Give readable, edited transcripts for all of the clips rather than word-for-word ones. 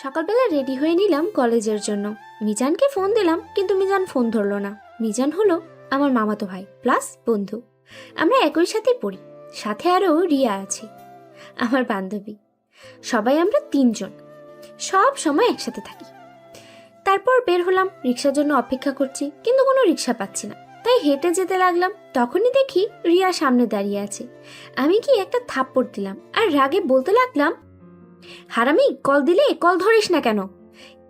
সকালবেলা রেডি হয়ে নিলাম কলেজের জন্য। মিজানকে ফোন দিলাম, কিন্তু মিজান ফোন ধরলো না। মিজান হলো আমার মামাতো ভাই প্লাস বন্ধু। আমরা একই সাথেই পড়ি, সাথে আরও রিয়া আছে আমার বান্ধবী। সবাই আমরা তিনজন সব সময় একসাথে থাকি। তারপর বের হলাম, রিক্সার জন্য অপেক্ষা করছি, কিন্তু কোনো রিক্সা পাচ্ছি না, তাই হেঁটে যেতে লাগলাম। তখনই দেখি রিয়া সামনে দাঁড়িয়ে আছে। আমি কি একটা থাপ্পড় দিলাম আর রাগে বলতে লাগলাম, হারামি, কল দিলে কল ধরিস না কেন?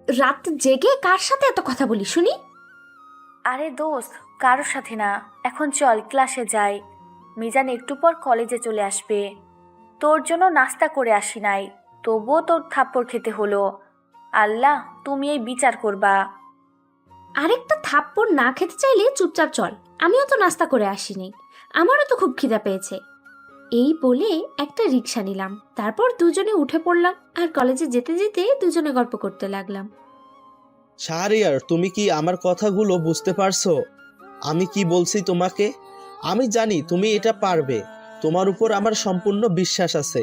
রাত জেগে কার সাথে এত কথা বলি শুনি? আরে দোস্ত, কারোর সাথে না, এখন চল ক্লাসে যাই। মিজান একটু পর কলেজে চলে আসবে। তোর জন্য নাস্তা করে আসি নাই, তবুও তোর থাপ্পড় খেতে হলো। আল্লাহ, তুমি এই বিচার করবা। আরেকটা থাপ্পড় না খেতে চাইলে চুপচাপ চল, আমিও তো নাস্তা করে আসিনি, আমারও তো খুব খিদা পেয়েছে। এই বলে একটা রিক্সা নিলাম, তারপর দুজনে উঠে পড়লাম আর কলেজে যেতে যেতে দুজনে গল্প করতে লাগলাম। শাহরিয়ার, তুমি কি আমার কথাগুলো বুঝতে পারছো? আমি কি বলছি তোমাকে? আমি জানি তুমি এটা পারবে। তোমার উপর আমার সম্পূর্ণ বিশ্বাস আছে।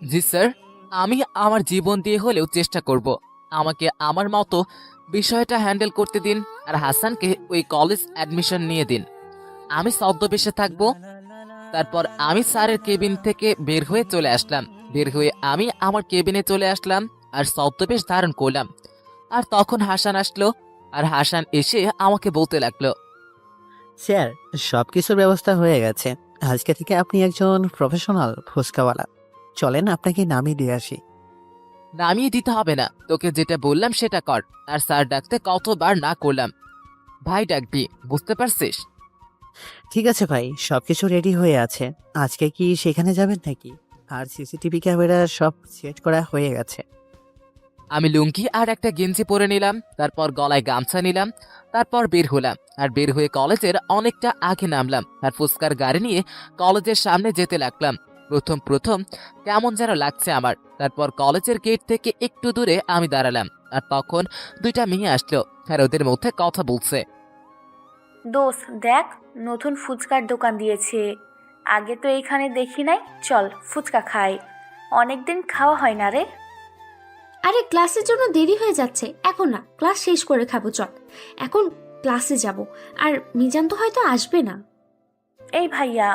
জি স্যার, আমি আমার জীবন দিয়ে হলেও চেষ্টা করব। আমাকে আমার মতো বিষয়টা হ্যান্ডেল করতে দিন, আর হাসানকে ওই কলেজ অ্যাডমিশন নিয়ে দিন। আমি ছদ্মবেশে থাকবো। তারপর আমি স্যারের কেবিন থেকে বের হয়ে চলে আসলাম। বের হয়ে আমি আমার কেবিনে চলে আসলাম আর ছদ্মবেশ ধারণ করলাম। আর তখন হাসান আসলো, আর হাসান এসে আমাকে বলতে লাগলো, স্যার, সবকিছুর ব্যবস্থা হয়ে গেছে। আজকে থেকে আপনি একজন প্রফেশনাল ফুচকাওয়ালা। চলেন আপনাকে নামিয়ে দিয়ে আসি। নামিয়ে দিতে হবে না, তোকে যেটা বললাম সেটা কর। আর স্যার ডাকতে কতবার না করলাম, ভাই ডাকবি, বুঝতে পারছিস? ঠিক আছে ভাই, সবকিছু রেডি হয়ে আছে। আজকে কি সেখানে যাবেন নাকি? আর সিসিটিভি ক্যামেরা সব সেট করা হয়ে গেছে। আমি লুঙ্গি আর একটা গেঞ্জি পরে নিলাম, তারপর গলায় গামছা নিলাম, তারপর বের হলাম। আর বের হয়ে কলেজের অনেকটা আগে নামলাম আর ফুচকার গাড়ি নিয়ে কলেজের সামনে যেতে লাগলাম। প্রথম প্রথম কেমন যেন লাগছে আমার। তারপর কলেজের গেট থেকে একটু দূরে আমি দাঁড়ালাম, আর তখন দুইটা মেয়ে আসলো আর ওদের মধ্যে কথা বলছে। দোস্ত দেখ, নতুন ফুচকার দোকান দিয়েছে। আগে তো এইখানে দেখি নাই, চল ফুচকা খাই। অনেকদিন খাওয়া হয় না রে। আরে ক্লাসের জন্য দেরি হয়ে যাচ্ছে, এখন না, ক্লাস শেষ করে খাবো, চল এখন ক্লাসে যাব। আর মিজান তো হয়তো আসবে না। এই ভাইয়া,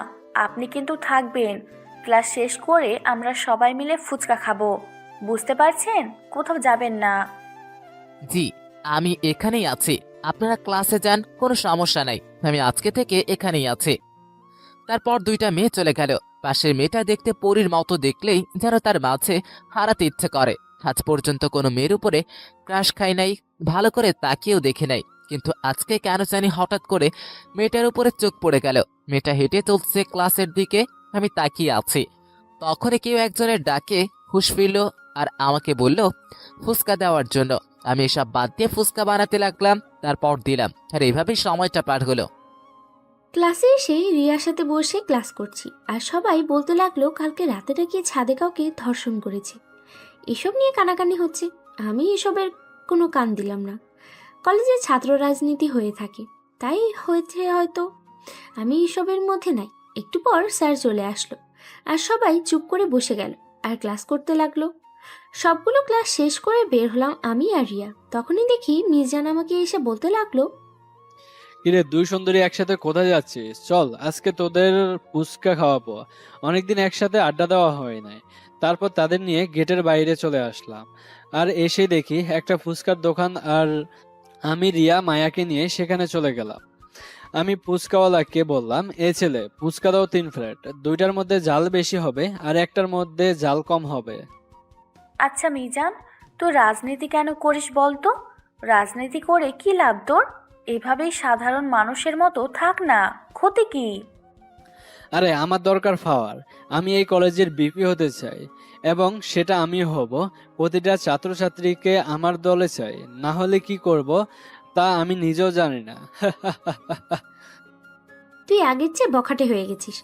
আপনি কিন্তু থাকবেন। ক্লাস শেষ করে আমরা সবাই মিলে ফুচকা খাবো, বুঝতে পারছেন? কোথাও যাবেন না। জি, আমি এখানেই আছি, আপনারা ক্লাসে যান, কোনো সমস্যা নাই, আমি আজকে থেকে এখানেই আছি। তারপর দুইটা মেয়ে চলে গেল। পাশের মেয়েটা দেখতে পরীর মতো, দেখলেই যেন তার মাঝে হারাতে ইচ্ছে করে। আজ পর্যন্ত কোনো মেয়ের উপরে ক্রাশ খাই নাই, ভালো করে তাকিয়েও দেখে নাই, কিন্তু আজকে কেন জানি হঠাৎ করে মেয়েটার উপরে চোখ পড়ে গেল। মেয়েটা হেঁটে চলছে ক্লাসের দিকে, আমি তাকিয়ে আছি। তখনই কেউ একজনের ডাকে হুঁশ ফিরল আর আমাকে বলল ফুচকা দেওয়ার জন্য। আমি এসব বাদ দিয়ে ফুচকা বানাতে লাগলাম, তারপর দিলাম, আর এইভাবেই সময়টা পার হলো। ক্লাসে এসে রিয়ার সাথে বসে ক্লাস করছি, আর সবাই বলতে লাগলো কালকে রাতে নাকি ছাদে কাউকে ধর্ষণ করেছে। এসব নিয়ে কানাকানি হচ্ছে, আমি এসবের কোনো কান দিলাম না। কলেজে ছাত্র রাজনীতি হয়ে থাকে, তাই হয়েছে হয়তো, আমি এসবের মধ্যে নাই। একটু পর স্যার চলে আসলো আর সবাই চুপ করে বসে গেল আর ক্লাস করতে লাগলো। সবগুলো ক্লাস শেষ করে বের হলাম আমি আর রিয়া। তখনই দেখি মির্জান আমাকে এসে বলতে লাগলো, কিরে দুই সুন্দরী একসাথে কোথায় যাচ্ছিস? চল আজকে তোদের ফুচকা খাওয়াবো। অনেকদিন একসাথে আড্ডা দেওয়া হয় নাই। তারপর তাদের নিয়ে গেটের বাইরে চলে আসলাম, আর এসে দেখি একটা ফুচকার দোকান, আর আমি রিয়া মায়াকে নিয়ে সেখানে চলে গেলাম। আমি ফুচকাওয়ালাকে বললাম, এ ছেলে, ফুচকা দাও 3 প্লেট, দুইটার মধ্যে জাল বেশি হবে আর একটার মধ্যে জাল কম হবে। আচ্ছা মিজান, তুই রাজনীতি কেন করিস বলতো? রাজনীতি করে কি লাভ তোর? এভাবেই সাধারণ মানুষের মতো থাক না, ক্ষতি কি? আরে আমার দরকার পাওয়ার। আমি এই কলেজের বিপি হতে চাই, এবং সেটা আমি হব। প্রতিটা ছাত্রছাত্রীকে আমার দলে চাই, না হলে কি করব তা আমি নিজেও জানি না। তুই আগের চেয়ে বখাটে হয়ে গেছিস,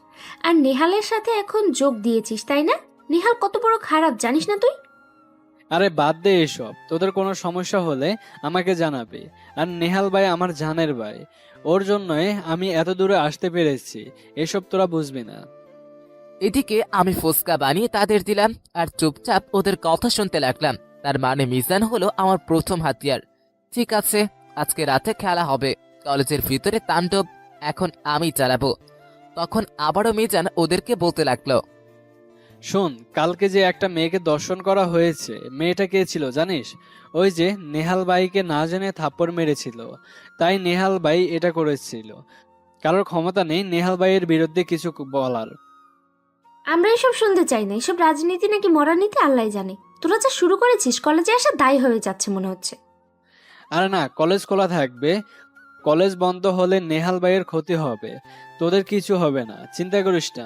আর নেহালের সাথে এখন যোগ দিয়েছিস, তাই না? নেহাল কত বড় খারাপ জানিস না তুই? আরে বাদ দে এসব, তোদের কোনো সমস্যা হলে আমাকে জানাবে। আর নেহাল ভাই আমার জানের ভাই, ওর জন্যই আমি এত দূরে আসতে পেরেছি। এসব তোরা বুঝবি না। এদিকে আমি ফুচকা বানিয়ে তাদের দিলাম আর চুপচাপ ওদের কথা শুনতে লাগলাম। তার মানে মিজান হলো আমার প্রথম হাতিয়ার। ঠিক আছে, আজকে রাতে খেলা হবে, কলেজের ভিতরে তাণ্ডব এখন আমি চালাবো। তখন আবারও মিজান ওদেরকে বলতে লাগলো, শোন, কালকে যে একটা মেয়েকে দর্শন করা হয়েছে, মেয়েটা কে ছিল জানিস? ওই যে নেহাল ভাইকে না জেনে থাপ্পড় মেরেছিল, তাই নেহাল ভাই এটা করেছিল। কারোর ক্ষমতা নেই নেহাল ভাইয়ের বিরুদ্ধে কিছু বলার। আমরা এসব শুনতে চাই না, এসব রাজনীতি নাকি মরার নীতি আল্লাহ জানে। তোরা যা শুরু করেছিস কলেজে আসা দায়ী হয়ে যাচ্ছে মনে হচ্ছে। আরে না, কলেজ খোলা থাকবে। কলেজ বন্ধ হলে নেহাল ভাইয়ের ক্ষতি হবে, তোদের কিছু হবে না, চিন্তা করিস না।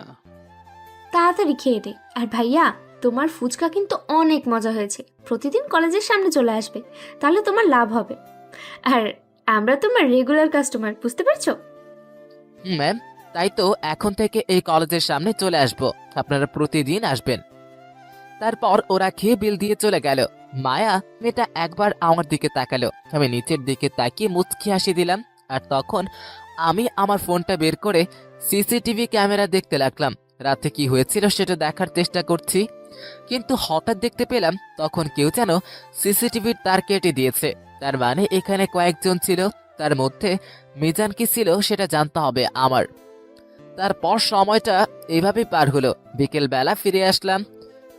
তাড়াতাড়ি খেয়ে দে। আর ভাইয়া, তোমার ফুচকা কিন্তু অনেক মজা হয়েছে, প্রতিদিন কলেজের সামনে চলে আসবে, তাহলে তোমার লাভ হবে। আর আমরা তোমার রেগুলার কাস্টমার, বুঝতে পারছো? ম্যাম, তাই তো এখন থেকে এই কলেজের সামনে চলে আসবো, আপনারা প্রতিদিন আসবেন। তারপর ওরা খেয়ে বিল দিয়ে চলে গেল। মায়া মেয়েটা একবার আমার দিকে তাকালো, আমি নিচের দিকে তাকিয়ে মুচকি হাসি দিলাম। আর তখন আমি আমার ফোনটা বের করে সিসিটিভি ক্যামেরা দেখতে লাগলাম। রাতে কি হয়েছিল সেটা দেখার চেষ্টা করছি, কিন্তু হঠাৎ দেখতে পেলাম তখন কেউ যেন সিসিটিভির তার কেটে দিয়েছে। তার মানে এখানে কয়েকজন ছিল, তার মধ্যে মিজান কি ছিল সেটা জানতে হবে আমার। তারপর সময়টা এইভাবেই পার হলো। বিকেলবেলা ফিরে আসলাম।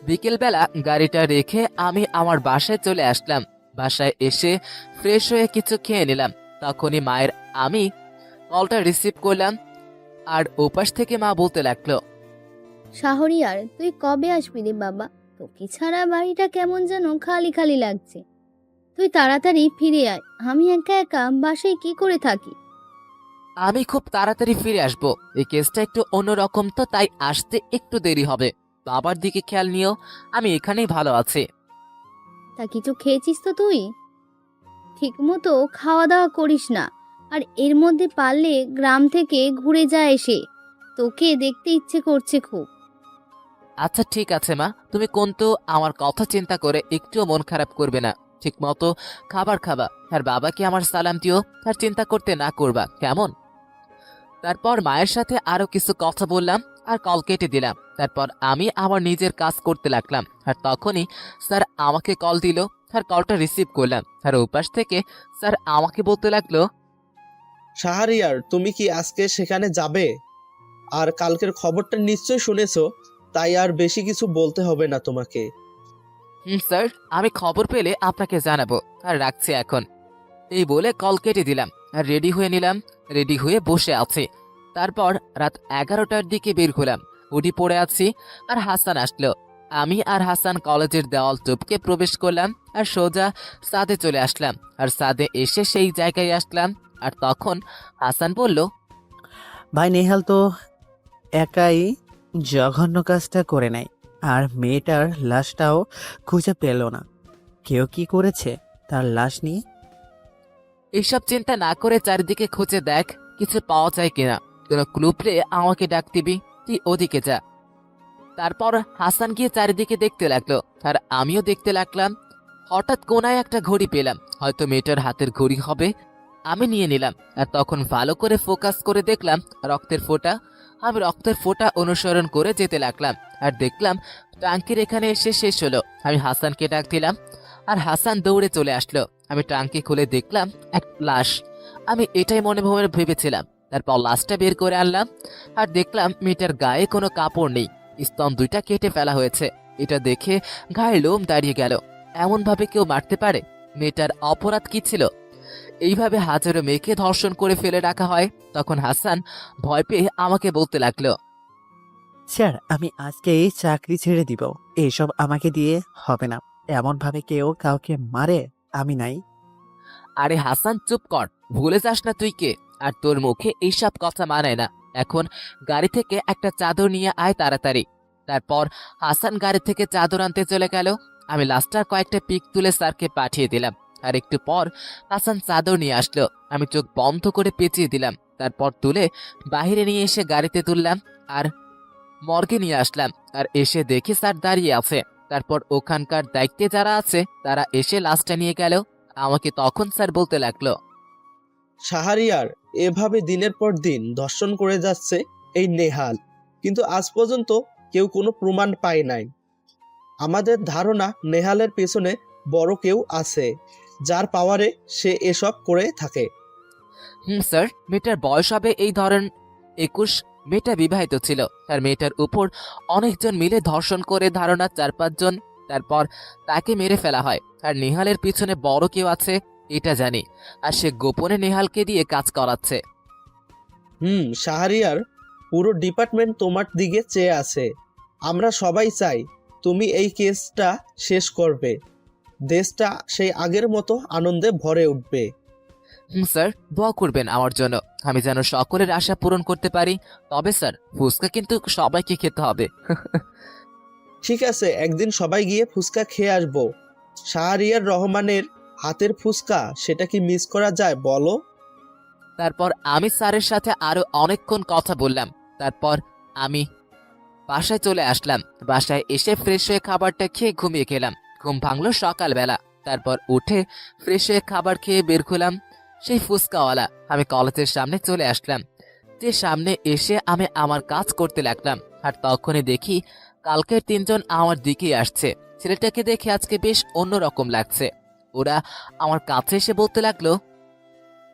বিকেলবেলা গাড়িটা রেখে আমি আমার বাসায় চলে আসলাম। বাসায় এসে ফ্রেশ হয়ে কিছু খেয়ে নিলাম। তখনই মায়ের আমি কলটা রিসিভ করলাম, আর ওপাশ থেকে মা বলতে লাগলো, শাহরিয়ার, তুই কবে আসবি রে বাবা? তোকে ছাড়া বাড়িটা কেমন যেন খালি খালি লাগছে। তুই তাড়াতাড়ি ফিরে আয়, আমি একা একা বাসায় কি করে থাকি। আমি খুব তাড়াতাড়ি ফিরে আসবো। এই কেসটা একটু অন্যরকম তো, তাই আসতে একটু দেরি হবে। বাবার দিকে খেয়াল নিও, আমি এখানেই ভালো আছি। তা কিছু খেয়েছিস তো তুই? ঠিক মতো খাওয়া দাওয়া করিস না, আর এর মধ্যে পারলে গ্রাম থেকে ঘুরে যা এসে, তোকে দেখতে ইচ্ছে করছে খুব। আচ্ছা ঠিক আছে মা, তুমি কিন্তু আমার কথা চিন্তা করে একটুও মন খারাপ করবে না। ঠিক মতো খাবার খাবা, আর বাবাকে আমার সালাম দিও, আর চিন্তা করতে না করবা, কেমন? তারপর মায়ের সাথে আরো কিছু কথা বললাম আর কল কেটে দিলাম। তারপর আমি আমার নিজের কাজ করতে লাগলাম। আর তখনই স্যার আমাকে কল দিল, আর কলটা রিসিভ করলাম। আর ওপাশ থেকে স্যার আমাকে বলতে লাগলো, শাহরিয়ার, তুমি কি আজকে সেখানে যাবে? আর কালকের খবরটা নিশ্চয় শুনেছো, তাই আর বেশি কিছু বলতে হবে না তোমাকে। স্যার, আমি খবর পেলে আপনাকে জানাবো, আর রাখছি এখন। এই বলে কল কেটে দিলাম আর রেডি হয়ে নিলাম। রেডি হয়ে বসে আছি। তারপর রাত 11টার দিকে বের হলাম, উডি পড়ে আছি, আর হাসান আসলো। আমি আর হাসান কলেজের দেওয়াল টপকে প্রবেশ করলাম আর সোজা সাদে চলে আসলাম। আর সাদে এসে সেই জায়গায় আসলাম। আর তখন হাসান বলল, ভাই নেহাল তো একাই জঘন্য কাজটা করে নেয়, আর মেয়েটার লাশটাও খুঁজে পেল না। কেউ কি করেছে তার লাশ নিয়ে? এইসব চিন্তা না করে চারিদিকে খুঁজে দেখ কিছু পাওয়া যায় কিনা, কোনো ক্লু পেলে আমাকে ডাক দিবি, তুই ওদিকে যা। তারপর হাসান গিয়ে চারিদিকে দেখতে লাগলো, আর আমিও দেখতে লাগলাম। হঠাৎ কোনায় একটা ঘড়ি পেলাম, হয়তো মেয়েটার হাতের ঘড়ি হবে। আমি নিয়ে নিলাম, আর তখন ভালো করে ফোকাস করে দেখলাম রক্তের ফোঁটা। আমি রক্তের ফোঁটা অনুসরণ করে যেতে লাগলাম, আর দেখলাম টাঙ্কির এখানে এসে শেষ হলো। আমি হাসানকে ডাক দিলাম, আর হাসান দৌড়ে চলে আসলো। আমি টাঙ্কি খুলে দেখলাম এক লাশ। আমি এটাই মনে মনে ভেবেছিলাম। তারপর লাশটা বের করে আনলাম, আর দেখলাম মেয়েটার গায়ে কোনো কাপড় নেই, স্তন দুইটা কেটে ফেলা হয়েছে। এটা দেখে গায়ে লোম দাঁড়িয়ে গেল। এমন ভাবে কেউ মারতে পারে? মেয়েটার অপরাধ কি ছিল? এইভাবে হাজারো মেয়েকে ধর্ষণ করে ফেলে রাখা হয়। তখন হাসান ভয় পেয়ে আমাকে বলতে লাগলো, স্যার, আমি আজকেই চাকরি ছেড়ে দিব। এসব আমাকে দিয়ে হবে না। এমন ভাবে কেউ কাউকে মারে আমি নাই। আরে হাসান চুপ কর, ভুলে যাস না তুই কে, আর তোর মুখে এইসব কথা মানায় না। এখন গাড়ি থেকে একটা চাদর নিয়ে আয় তাড়াতাড়ি। তারপর হাসান গাড়ি থেকে চাদর আনতে চলে গেল। আমি লাস্টার কয়েকটা পিক তুলে স্যারকে পাঠিয়ে দিলাম। আর একটু পর হাসান চাদর নিয়ে আসলো। আমি চোখ বন্ধ করে পেঁচিয়ে দিলাম। তারপর তুলে বাইরে নিয়ে এসে গাড়িতে তুললাম আর মর্গে নিয়ে আসলাম। আর এসে দেখি স্যার দাঁড়িয়ে আছে। তারপর ওখানকার দায়িত্বে যারা আছে তারা এসে লাশটা নিয়ে গেল। আমাকে তখন স্যার বলতে লাগলো, শাহরিয়ার, এভাবে দিনের পর দিন ধর্ষণ করে যাচ্ছে এই নেহাল, কিন্তু আজ পর্যন্ত কেউ কোনো প্রমাণ পায় নাই। আমাদের ধারণা নেহালের পেছনে বড় কেউ আছে, যার পাওয়ারে সে এসব করে থাকে। স্যার, মেয়েটার বয়স হবে এই ধরেন 21। মেয়েটা বিবাহিত ছিল। তার মেয়েটার উপর অনেকজন মিলে ধর্ষণ করে, ধারণা 4-5 জন। তারপর তাকে মেরে ফেলা হয়। আর নেহালের পিছনে বড় কেউ আছে এটা জানি, আর সে গোপনে নেহালকে দিয়ে কাজ করাচ্ছে। শাহরিয়ার, পুরো ডিপার্টমেন্ট তোমার দিকে চেয়ে আছে। আমরা সবাই চাই তুমি এই কেসটা শেষ করবে। দেশটা সেই আগের মতো আনন্দে ভরে উঠবে। স্যার, দোয়া করবেন আমার জন্য, আমি যেন সকলের আশা পূরণ করতে পারি। তবে স্যার, ফুচকা কিন্তু সবাইকে খেতে হবে। ঠিক আছে, একদিন সবাই গিয়ে ফুচকা খেয়ে আসবো। শাহরিয়ার রহমানের হাতের ফুচকা, সেটা কি মিস করা যায় বলো? তারপর আমি স্যারের সাথে আরো অনেকক্ষণ কথা বললাম। তারপর আমি বাসায় চলে আসলাম। বাসায় এসে ফ্রেশ হয়ে খাবারটা খেয়ে ঘুমিয়ে গেলাম। ঘুম ভাঙলো সকালবেলা। তারপর উঠে ফ্রেশ হয়ে খাবার খেয়ে বের হলাম সেই ফুচকাওয়ালা। আমি কলেজের সামনে চলে আসলাম। যে সামনে এসে আমি আমার কাজ করতে লাগলাম, আর তখনই দেখি কালকের 3 জন আমার দিকেই আসছে। ছেলেটাকে দেখে আজকে বেশ অন্যরকম লাগছে। ওরা আমার কাছে এসে বলতে লাগলো,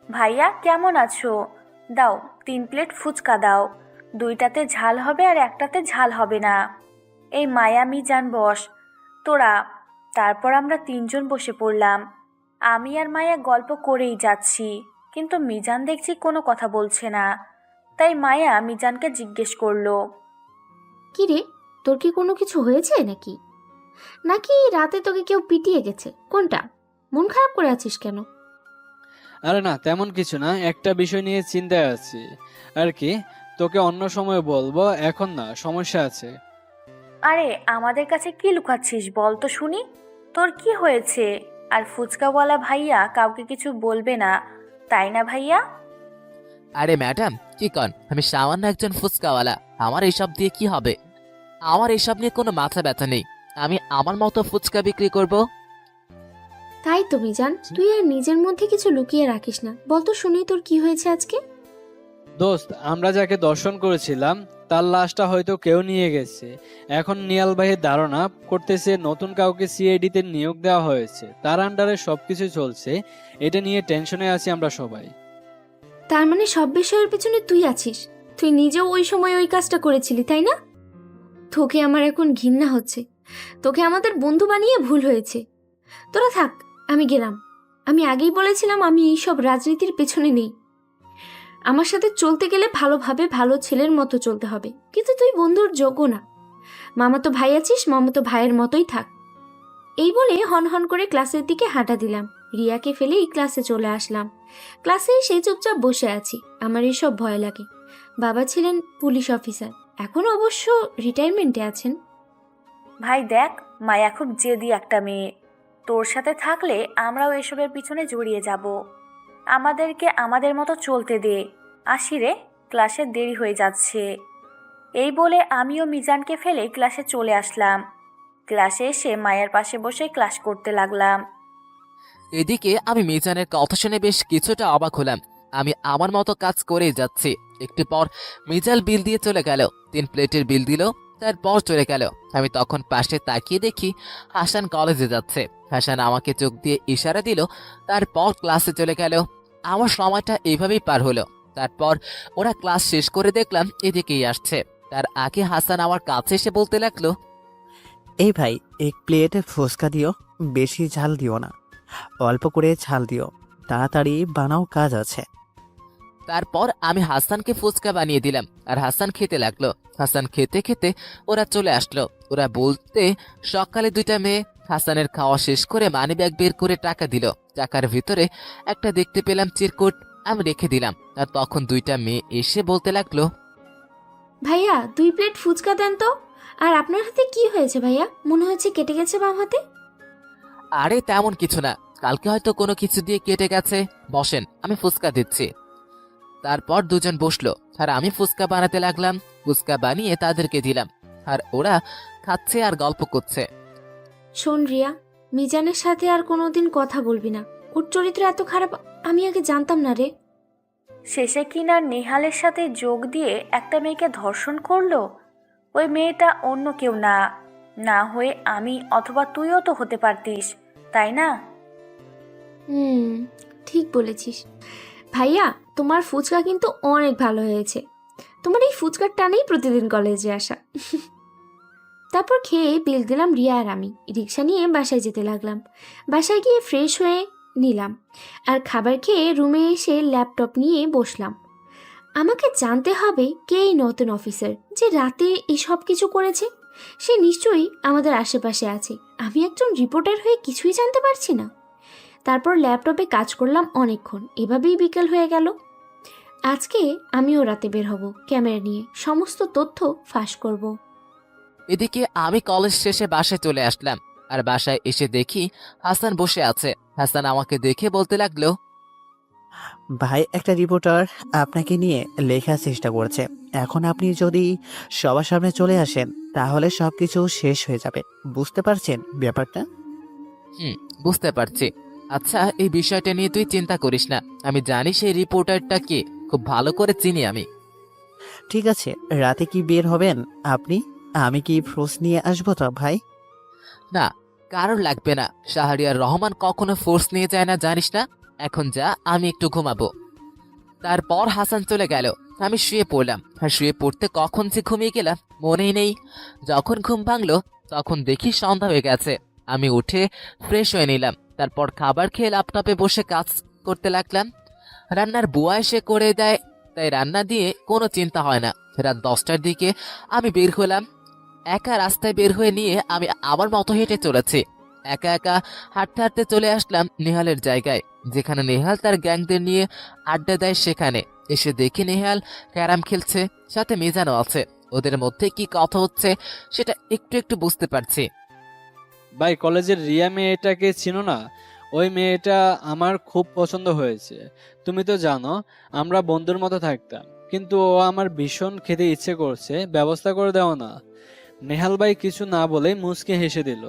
ভাইয়া কেমন আছো? দাও 3 প্লেট ফুচকা দাও, 2টাতে ঝাল হবে আর 1টাতে ঝাল হবে না। এই মায়া মিজান বস তোরা। তারপর আমরা 3 জন বসে পড়লাম। আমি আর মায়া গল্প করেই যাচ্ছি, কিন্তু মিজান দেখছি কোনো কথা বলছে না। তাই মায়া মিজানকে জিজ্ঞেস করলো, কি রে, তোর কি কোনো কিছু হয়েছে নাকি? নাকি রাতে তোকে কেউ পিটিয়ে গেছে? কোনটা? মন খারাপ করে আছিস কেন? আরে না, তেমন কিছু না, একটা বিষয় নিয়ে চিন্তায় আছি আর কি। তোকে অন্য সময় বলবো, এখন না, সমস্যা আছে। আরে আমাদের কাছে কি লুকাচ্ছিস বল তো শুনি, তোর কি হয়েছে? আর ফুচকাওয়ালা ভাইয়া কাউকে কিছু বলবে না, তাই না ভাইয়া? আরে ম্যাডাম, কি কন? আমি সামান্য একজন ফুচকাওয়ালা, আমার এইসব দিয়ে কি হবে? আমার এইসব নিয়ে কোনো মাথা ব্যথা নেই। আমি আমার মতো ফুচকা বিক্রি করব। তাই তো মিজান, তুই আর নিজের মধ্যে কিছু লুকিয়ে রাখিস না। বল তো শুনি, তোর কি হয়েছে আজকে? দোস্ত, আমরা যাকে দর্শন করেছিলাম তার লাশটা হয়তো কেউ নিয়ে গেছে। এখন নিয়াল ভাইয়ের ধারণা করতেছে নতুন কাউকে সিআইডিতে নিয়োগ দেওয়া হয়েছে, তার আন্ডারে সবকিছু চলছে। এটা নিয়ে টেনশনে আছি আমরা সবাই। তার মানে সব বিষয়ের পেছনে তুই আছিস? তুই নিজেও ওই সময় ওই কাজটা করেছিলি, তাই না? তোকে আমার এখন ঘৃণা হচ্ছে। তোকে আমাদের বন্ধু বানিয়ে ভুল হয়েছে। তোরা থাক, আমি গেলাম। আমি আগেই বলেছিলাম আমি এইসব রাজনীতির পেছনে নেই। আমার সাথে চলতে গেলে ভালোভাবে ভালো ছেলের মতো চলতে হবে, কিন্তু তুই বন্ধুর যোগ্য না। মামাতো ভাই আছিস, মামাতো ভাইয়ের মতোই থাক। এই বলে হন করে ক্লাসের দিকে হাঁটা দিলাম। রিয়াকে ফেলেই ক্লাসে চলে আসলাম। ক্লাসে এসে চুপচাপ বসে আছি। আমার এসব ভয় লাগে। বাবা ছিলেন পুলিশ অফিসার, এখন অবশ্য রিটায়ারমেন্টে আছেন। ভাই দেখ, মায়া খুব জেদি একটা মেয়ে। তোর সাথে থাকলে আমরাও এসবের পিছনে জড়িয়ে যাব। আমাদেরকে আমাদের মতো চলতে দে। আসি রে, ক্লাসে দেরি হয়ে যাচ্ছে। এই বলে আমিও মিজানকে ফেলে ক্লাসে চলে আসলাম। ক্লাসে এসে মায়ের পাশে বসে ক্লাস করতে লাগলাম। এদিকে আমি মিজানের কথা শুনে বেশ কিছুটা অবাক হলাম। আমি আমার মতো কাজ করেই যাচ্ছি। একটু পর মিজাল বিল দিয়ে চলে গেল। 3 প্লেটের বিল দিল, তারপর চলে গেল। আমি তখন পাশে তাকিয়ে দেখি হাসান কলেজে যাচ্ছে। হাসান আমাকে চোখ দিয়ে ইশারা দিল, তারপর ক্লাসে চলে গেল। আমার সময়টা এইভাবেই পার হলো। তারপর ওরা ক্লাস শেষ করে দেখলাম এদিকেই আসছে। তার আগে হাসান আমার কাছে এসে বলতে লাগলো, এই ভাই, 1 প্লেট ফুচকা দিও, বেশি ঝাল দিও না, অল্প করে ঝাল দিও, তাড়াতাড়ি বানাও, কাজ আছে। তারপর আমি হাসানকে ফুচকা বানিয়ে দিলাম, আর হাসান খেতে লাগলো। হাসান খেতে খেতে ওরা চলে আসলো। ওরা বলতে সকালে 2টা মেয়ে। হাসানের খাওয়া শেষ করে মানিব্যাগ বের করে টাকা দিল। টাকার ভিতরে একটা দেখতে পেলাম চিরকুট, আমি রেখে দিলাম। আর তখন 2টা মেয়ে এসে বলতে লাগলো, ভাইয়া 2 প্লেট ফুচকা দেন তো। আর আপনার হাতে কি হয়েছে ভাইয়া? মনে হচ্ছে কেটে গেছে বাম হাতে। আরে তেমন কিছু না, কালকে হয়তো কোনো কিছু দিয়ে কেটে গেছে। বসেন, আমি ফুচকা দিচ্ছি। তারপর 2 জন বসলো, আর আমি ফুচকা বানাতে লাগলাম। ফুচকা বানিয়ে তাদেরকে দিলাম, আর ওরা খাচ্ছে আর গল্প করছে। শোন রিয়া, মিজানের সাথে আর কোনোদিন কথা বলবি না। ওর চরিত্র এত খারাপ আমি আগে জানতাম না রে। শেষে কিনা নেহালের সাথে যোগ দিয়ে একটা মেয়েকে ধর্ষণ করলো। ওই মেয়েটা অন্য কেউ না, না হয়ে আমি অথবা তুইও তো হতে পারতিস, তাই না? হুম, ঠিক বলেছিস। ভাইয়া, তোমার ফুচকা কিন্তু অনেক ভালো হয়েছে। তোমার এই ফুচকার টানেই প্রতিদিন কলেজে আসা। তারপর খেয়ে বিল দিলাম রিয়া আর আমি। রিক্সা নিয়ে বাসায় যেতে লাগলাম। বাসায় গিয়ে ফ্রেশ হয়ে নিলাম আর খাবার খেয়ে রুমে এসে ল্যাপটপ নিয়ে বসলাম। আমাকে জানতে হবে কে এই নতুন অফিসার যে রাতে এই সব কিছু করেছে। সে নিশ্চয়ই আমাদের আশেপাশে আছে। আমি একজন রিপোর্টার হয়ে কিছুই জানতে পারছি না। তারপর ল্যাপটপে কাজ করলাম অনেকক্ষণ। এভাবেই বিকেল হয়ে গেল। আজকে আমিও রাতে বের হব ক্যামেরা নিয়ে, সমস্ত তথ্য ফাঁস করব। এদিকে আমি কলেজ শেষে বাসায় চলে আসলাম। আর বাসায় এসে দেখি হাসান বসে আছে। হাসান আমাকে দেখে বলতে লাগলো, ভাই, একটা রিপোর্টার আপনাকে নিয়ে লেখার চেষ্টা করছে। এখন আপনি যদি সবার সামনে চলে আসেন তাহলে সবকিছু শেষ হয়ে যাবে। বুঝতে পারছেন ব্যাপারটা? বুঝতে পারছি। আচ্ছা, এই বিষয়টা নিয়ে তুই চিন্তা করিস না। আমি জানি সেই রিপোর্টারটা কে, খুব ভালো করে চিনি আমি। ঠিক আছে, রাতে কি বের হবেন আপনি? আমি কি ফ্রোজ নিয়ে আসবো তো ভাই? না, কারোর লাগবে না। শাহরিয়ার রহমান কখনো ফোর্স নিয়ে যায় না, জানিস না। এখন যা, আমি একটু ঘুমাবো। তারপর হাসান চলে গেল। আমি শুয়ে পড়লাম। আর শুয়ে পড়তে কখন যে ঘুমিয়ে গেলাম মনেই নেই। যখন ঘুম ভাঙলো তখন দেখি সন্ধ্যা হয়ে গেছে। আমি উঠে ফ্রেশ হয়ে নিলাম। তারপর খাবার খেয়ে ল্যাপটপে বসে কাজ করতে লাগলাম। রান্নার বুয়া এসে করে দেয়, তাই রান্না দিয়ে কোনো চিন্তা হয় না। রাত 10টার দিকে আমি বের হলাম। একা রাস্তায় বের হয়ে নিয়ে আমি আমার মতো হেঁটে চলেছি। একা একা হাঁটতে হাঁটতে চলে আসলাম নেহালের জায়গায়, যেখানে নেহাল তার গ্যাংদের নিয়ে আড্ডা দেয়। সেখানে এসে দেখি নেহাল ক্যারাম খেলছে, সাথে মিজানও আছে। ওদের মধ্যে কি কথা হচ্ছে সেটা একটু একটু বুঝতে পারছি। ভাই, কলেজের রিয়া মেয়েটাকে চিনো না? ওই মেয়েটা আমার খুব পছন্দ হয়েছে। তুমি তো জানো আমরা বন্ধুর মতো থাকতাম, কিন্তু ও আমার ভীষণ খেতে ইচ্ছে করছে, ব্যবস্থা করে দাও না। নেহাল ভাই কিছু না বলে মুচকে হেসে দিল।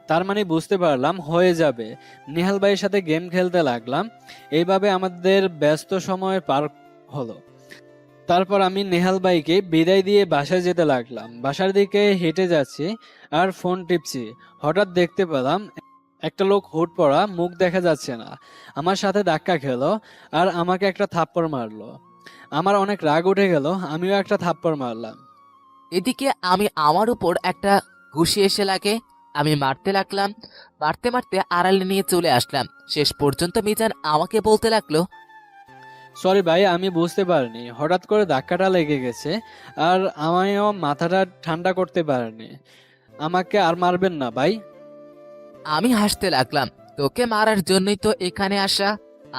তার মানে বুঝতে পারলাম হয়ে যাবে। নেহাল ভাইয়ের সাথে গেম খেলতে লাগলাম। এইভাবে আমাদের ব্যস্ত সময় পার হলো। তারপর আমি নেহাল ভাইকে বিদায় দিয়ে বাসায় যেতে লাগলাম। বাসার দিকে হেঁটে যাচ্ছি আর ফোন টিপছি। হঠাৎ দেখতে পেলাম একটা লোক হুড পরা, মুখ দেখা যাচ্ছে না, আমার সাথে ধাক্কা খেলো আর আমাকে একটা থাপ্পড় মারলো। আমার অনেক রাগ উঠে গেল, আমিও একটা থাপ্পড় মারলাম। এদিকে আমি আমার উপর একটা ঘুষি এসে লাগে। আমি মারতে লাগলাম। মারতে মারতে আড়ালে নিয়ে চলে আসলাম। শেষ পর্যন্ত মিজান আমাকে বলতে লাগলো, সরি ভাই, আমি বুঝতে পারিনি, হঠাৎ করে ধাক্কাটা লেগে গেছে আর আমিও মাথাটা ঠান্ডা করতে পারিনি। আমাকে আর মারবেন না ভাই। আমি হাসতে লাগলাম। তোকে মারার জন্যই তো এখানে আসা।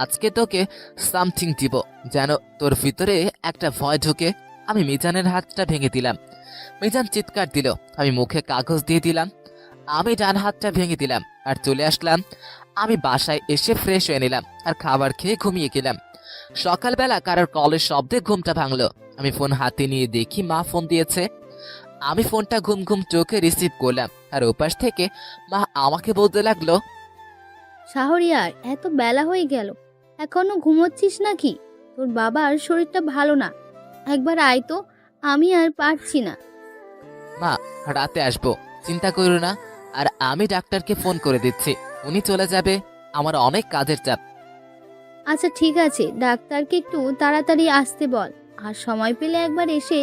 আজকে তোকে সামথিং দিব, যেন তোর ভিতরে একটা ভয় ঢুকে। আমি মিজানের হাতটা ভেঙে দিলাম। মিজান চিৎকার দিল। আমি মুখে কাগজ দিয়ে দিলাম। আমি ডান হাতটা ভেঙে দিলাম আর চলে আসলাম। আমি বাসায় এসে ফ্রেশ হয়ে নিলাম আর খাবার খেয়ে ঘুমিয়ে গেলাম। সকালবেলা কারোর কলের শব্দে ঘুমটা ভাঙলো। আমি ফোন হাতে নিয়ে দেখি মা ফোন দিয়েছে। আমি ফোনটা ঘুম ঘুম চোখে রিসিভ করলাম। আর ওপাশ থেকে মা আমাকে বলতে লাগলো, শাহরিয়ার, এত বেলা হয়ে গেল, এখনো ঘুমোচ্ছিস নাকি? তোর বাবার শরীরটা ভালো না, একবার আয় তো, আমি আর পারছি না। মা, রাতে আসবো, চিন্তা করো না। আর আমি ডাক্তারকে ফোন করে দিচ্ছি, উনি চলে যাবে। আমার অনেক কাজের চাপ। আচ্ছা ঠিক আছে, ডাক্তারকে একটু তাড়াতাড়ি আসতে বল। আর সময় পেলে একবার এসে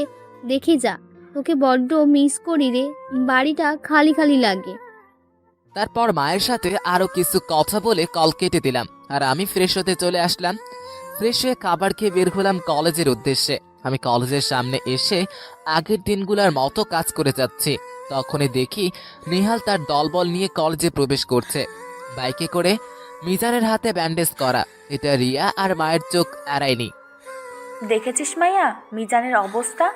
দেখে যা। তোকে বড্ড মিস করি রে, বাড়িটা খালি খালি লাগে। তারপর মায়ের সাথে আরো কিছু কথা বলে কল কেটে দিলাম। আর আমি ফ্রেশ হতে চলে আসলাম। ফ্রেশ হয়ে খাবার খেয়ে বের হলাম কলেজের উদ্দেশ্যে। আমি কলেজের সামনে এসে আগের দিনগুলোর মতো কাজ করে যাচ্ছি। তখনই দেখি নেহাল তার দলবল নিয়ে কলেজে প্রবেশ করছে, বাইকে করে। মিজানের হাতে ব্যান্ডেজ করা। এটা রিয়া আর মায়ের চোখ এড়ায়নি। দেখেছিস মাইয়া মিজানের অবস্থা?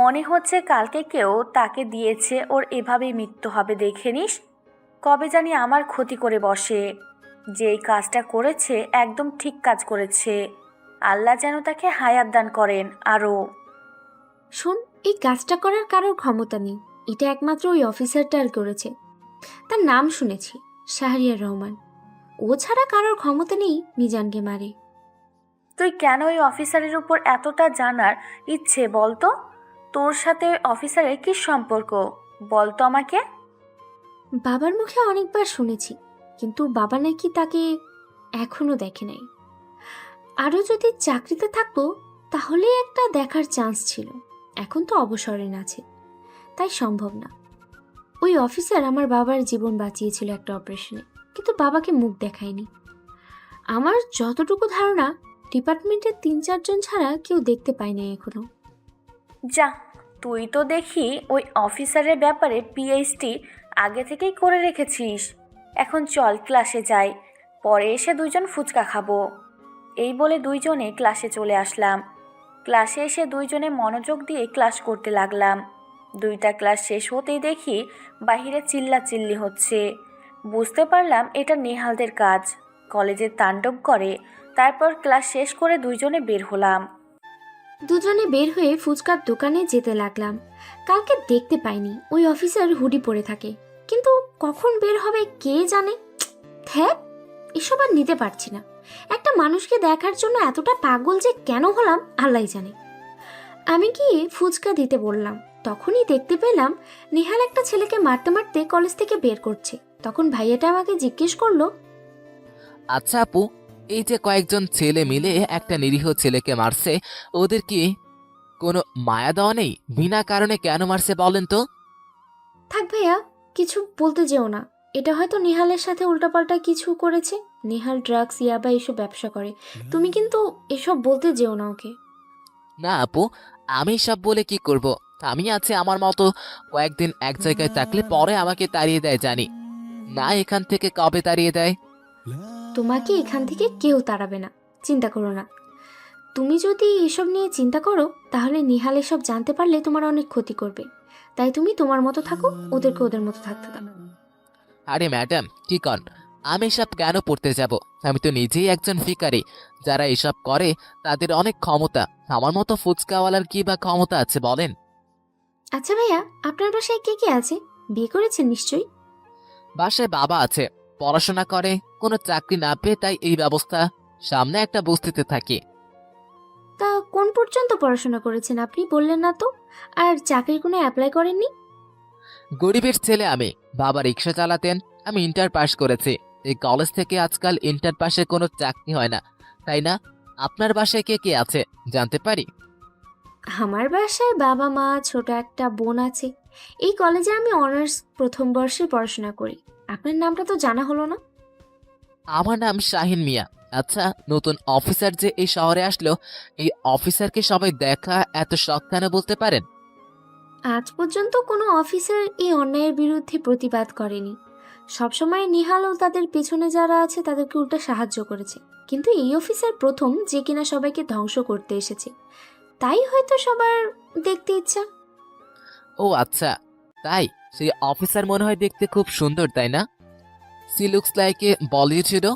মনে হচ্ছে কালকে কেউ তাকে দিয়েছে, ওর এভাবেই মৃত্যু হবে, দেখে নিস। কবে জানি আমার ক্ষতি করে বসে। যে এই কাজটা করেছে একদম ঠিক কাজ করেছে। আল্লাহ যেন তাকে হায়াত দান করেন আরও। শোন, এই কাজটা করার কারোর ক্ষমতা নেই। এটা একমাত্র ওই অফিসারটার করেছে। তার নাম শুনেছি, শাহরিয়ার রহমান। ও ছাড়া কারোর ক্ষমতা নেই মিজানকে মারে। তুই কেন ওই অফিসারের উপর এতটা জানার ইচ্ছে বলতো? তোর সাথে অফিসারের কি সম্পর্ক বল তো আমাকে। বাবার মুখে অনেকবার শুনেছি, কিন্তু বাবা নাকি তাকে এখনো দেখে নাই। আরও যদি চাকরিতে থাকতো তাহলে একটা দেখার চান্স ছিল। এখন তো অবসরে আছে, তাই সম্ভব না। ওই অফিসার আমার বাবার জীবন বাঁচিয়েছিল একটা অপারেশনে, কিন্তু বাবাকে মুখ দেখায়নি। আমার যতটুকু ধারণা, ডিপার্টমেন্টের 3-4 জন ছাড়া কেউ দেখতে পায়নি এখনো। যা, তুই তো দেখি ওই অফিসারের ব্যাপারে পিএইচডি আগে থেকেই করে রেখেছিস। এখন চল ক্লাসে যাই, পরে এসে দুইজন ফুচকা খাবো। এই বলে দুইজনে ক্লাসে চলে আসলাম। ক্লাসে এসে দুইজনে মনোযোগ দিয়ে ক্লাস করতে লাগলাম। 2টা ক্লাস শেষ হতেই দেখি বাহিরে চিল্লাচিল্লি হচ্ছে। বুঝতে পারলাম এটা নেহালদের কাজ, কলেজে তাণ্ডব করে। তারপর ক্লাস শেষ করে দুইজনে বের হলাম। দুজনে বের হয়ে ফুচকার দোকানে যেতে লাগলাম। কালকে দেখতে পাইনি ওই অফিসার হুডি পরে থাকে, কিন্তু কখন বের হবে কে জানে। ধ্যাৎ, এসব আর নিতে পারছি না। একটা মানুষকে দেখার জন্য এতটা পাগল যে কেন হলাম আল্লাহ জানে। আমি গিয়ে ফুচকা দিতে বললাম, তখনই দেখতে পেলাম নেহাল একটা ছেলেকে মারতে মারতে কলেজ থেকে বের করছে। তখন ভাইয়াটা আমাকে জিজ্ঞেস করলো, আচ্ছা আপু, এই যে কয়েকজন ছেলে মিলে একটা নিরীহ ছেলেকে মারছে, ওদের কি কোনো মায়া দেওয়া নেই? বিনা কারণে কেন মারছে বলেন তো? থাক ভাইয়া, কিছু বলতে যেও না। এটা হয়তো নেহালের সাথে উল্টাপাল্টা কিছু করেছে। নেহাল ড্রাগস, ইয়াবা এসব ব্যবসা করে। তুমি কিন্তু এসব বলতে যেও না ওকে। না আপু, আমি সব বলে কি করব? আমি আছে আমার মতো, কয়েকদিন এক জায়গায় থাকলে পরে আমাকে তাড়িয়ে দেয় জানি না। এখান থেকে কবে তাড়িয়ে দেয়? তোমাকে এখান থেকে কেউ তাড়াবে না, চিন্তা করো না। তুমি যদি এসব নিয়ে চিন্তা করো তাহলে নেহাল এসব জানতে পারলে তোমার অনেক ক্ষতি করবে। তাই তুমি তোমার মতো থাকো, ওদেরকে ওদের মতো থাকতে দাও। আরে ম্যাডাম, কি কন? আমি এসব কেন পড়তে যাব? আমি তো নিজেই একজন ভিখারি। যারা এসব করে তাদের অনেক ক্ষমতা। আমার মতো ফুচকাওয়ালার কি বা ক্ষমতা আছে বলেন? আচ্ছা ভাইয়া, আপনার বাসায় কে কে আছে? বিয়ে করেছেন নিশ্চয়ই? বাসায় বাবা আছে, পড়াশোনা করে, কোনো চাকরি না পেয়ে তাই এই ব্যবস্থা। সামনে একটা বস্তিতে থাকি। তা কোন পর্যন্ত পড়াশোনা করেছেন আপনি বললেন না তো? আর চাকরির কোনো অ্যাপ্লাই করেননি? গরিবের ছেলে আমি। বাবা রিক্সা চালাতেন, আমি ইন্টার পাস করেছি। এই কলেজ থেকে আজকাল ইন্টার পাশে কোনো চাকরি হয় না, তাই না? আপনার বাসায় কে কে আছে জানতে পারি? আমার বাসায় বাবা মা, ছোট একটা বোন আছে। এই কলেজে আমি অনার্স প্রথম বর্ষে পড়াশোনা করি। আপনার নামটা তো জানা হলো না। আমার নাম শাহিন মিয়া। আচ্ছা, নতুন অফিসার যে এই শহরে আসলো, এই অফিসারকে সবাই দেখা এত শখ কেন বলতে পারেন? আজ পর্যন্ত কোনো অফিসার এই অন্যায়ের বিরুদ্ধে প্রতিবাদ করেনি। সবসময় নিহাল ও তাদের পেছনে যারা আছে তাদেরকে উল্টা সাহায্য করেছে। কিন্তু এই অফিসার প্রথম যে কিনা সবাইকে ধ্বংস করতে এসেছে। তাই হয়তো সবার দেখতে ইচ্ছা। ও আচ্ছা, তাই? সেই অফিসার মনে হয় দেখতে খুব সুন্দর, তাই না? She looks like a Bollywood hero.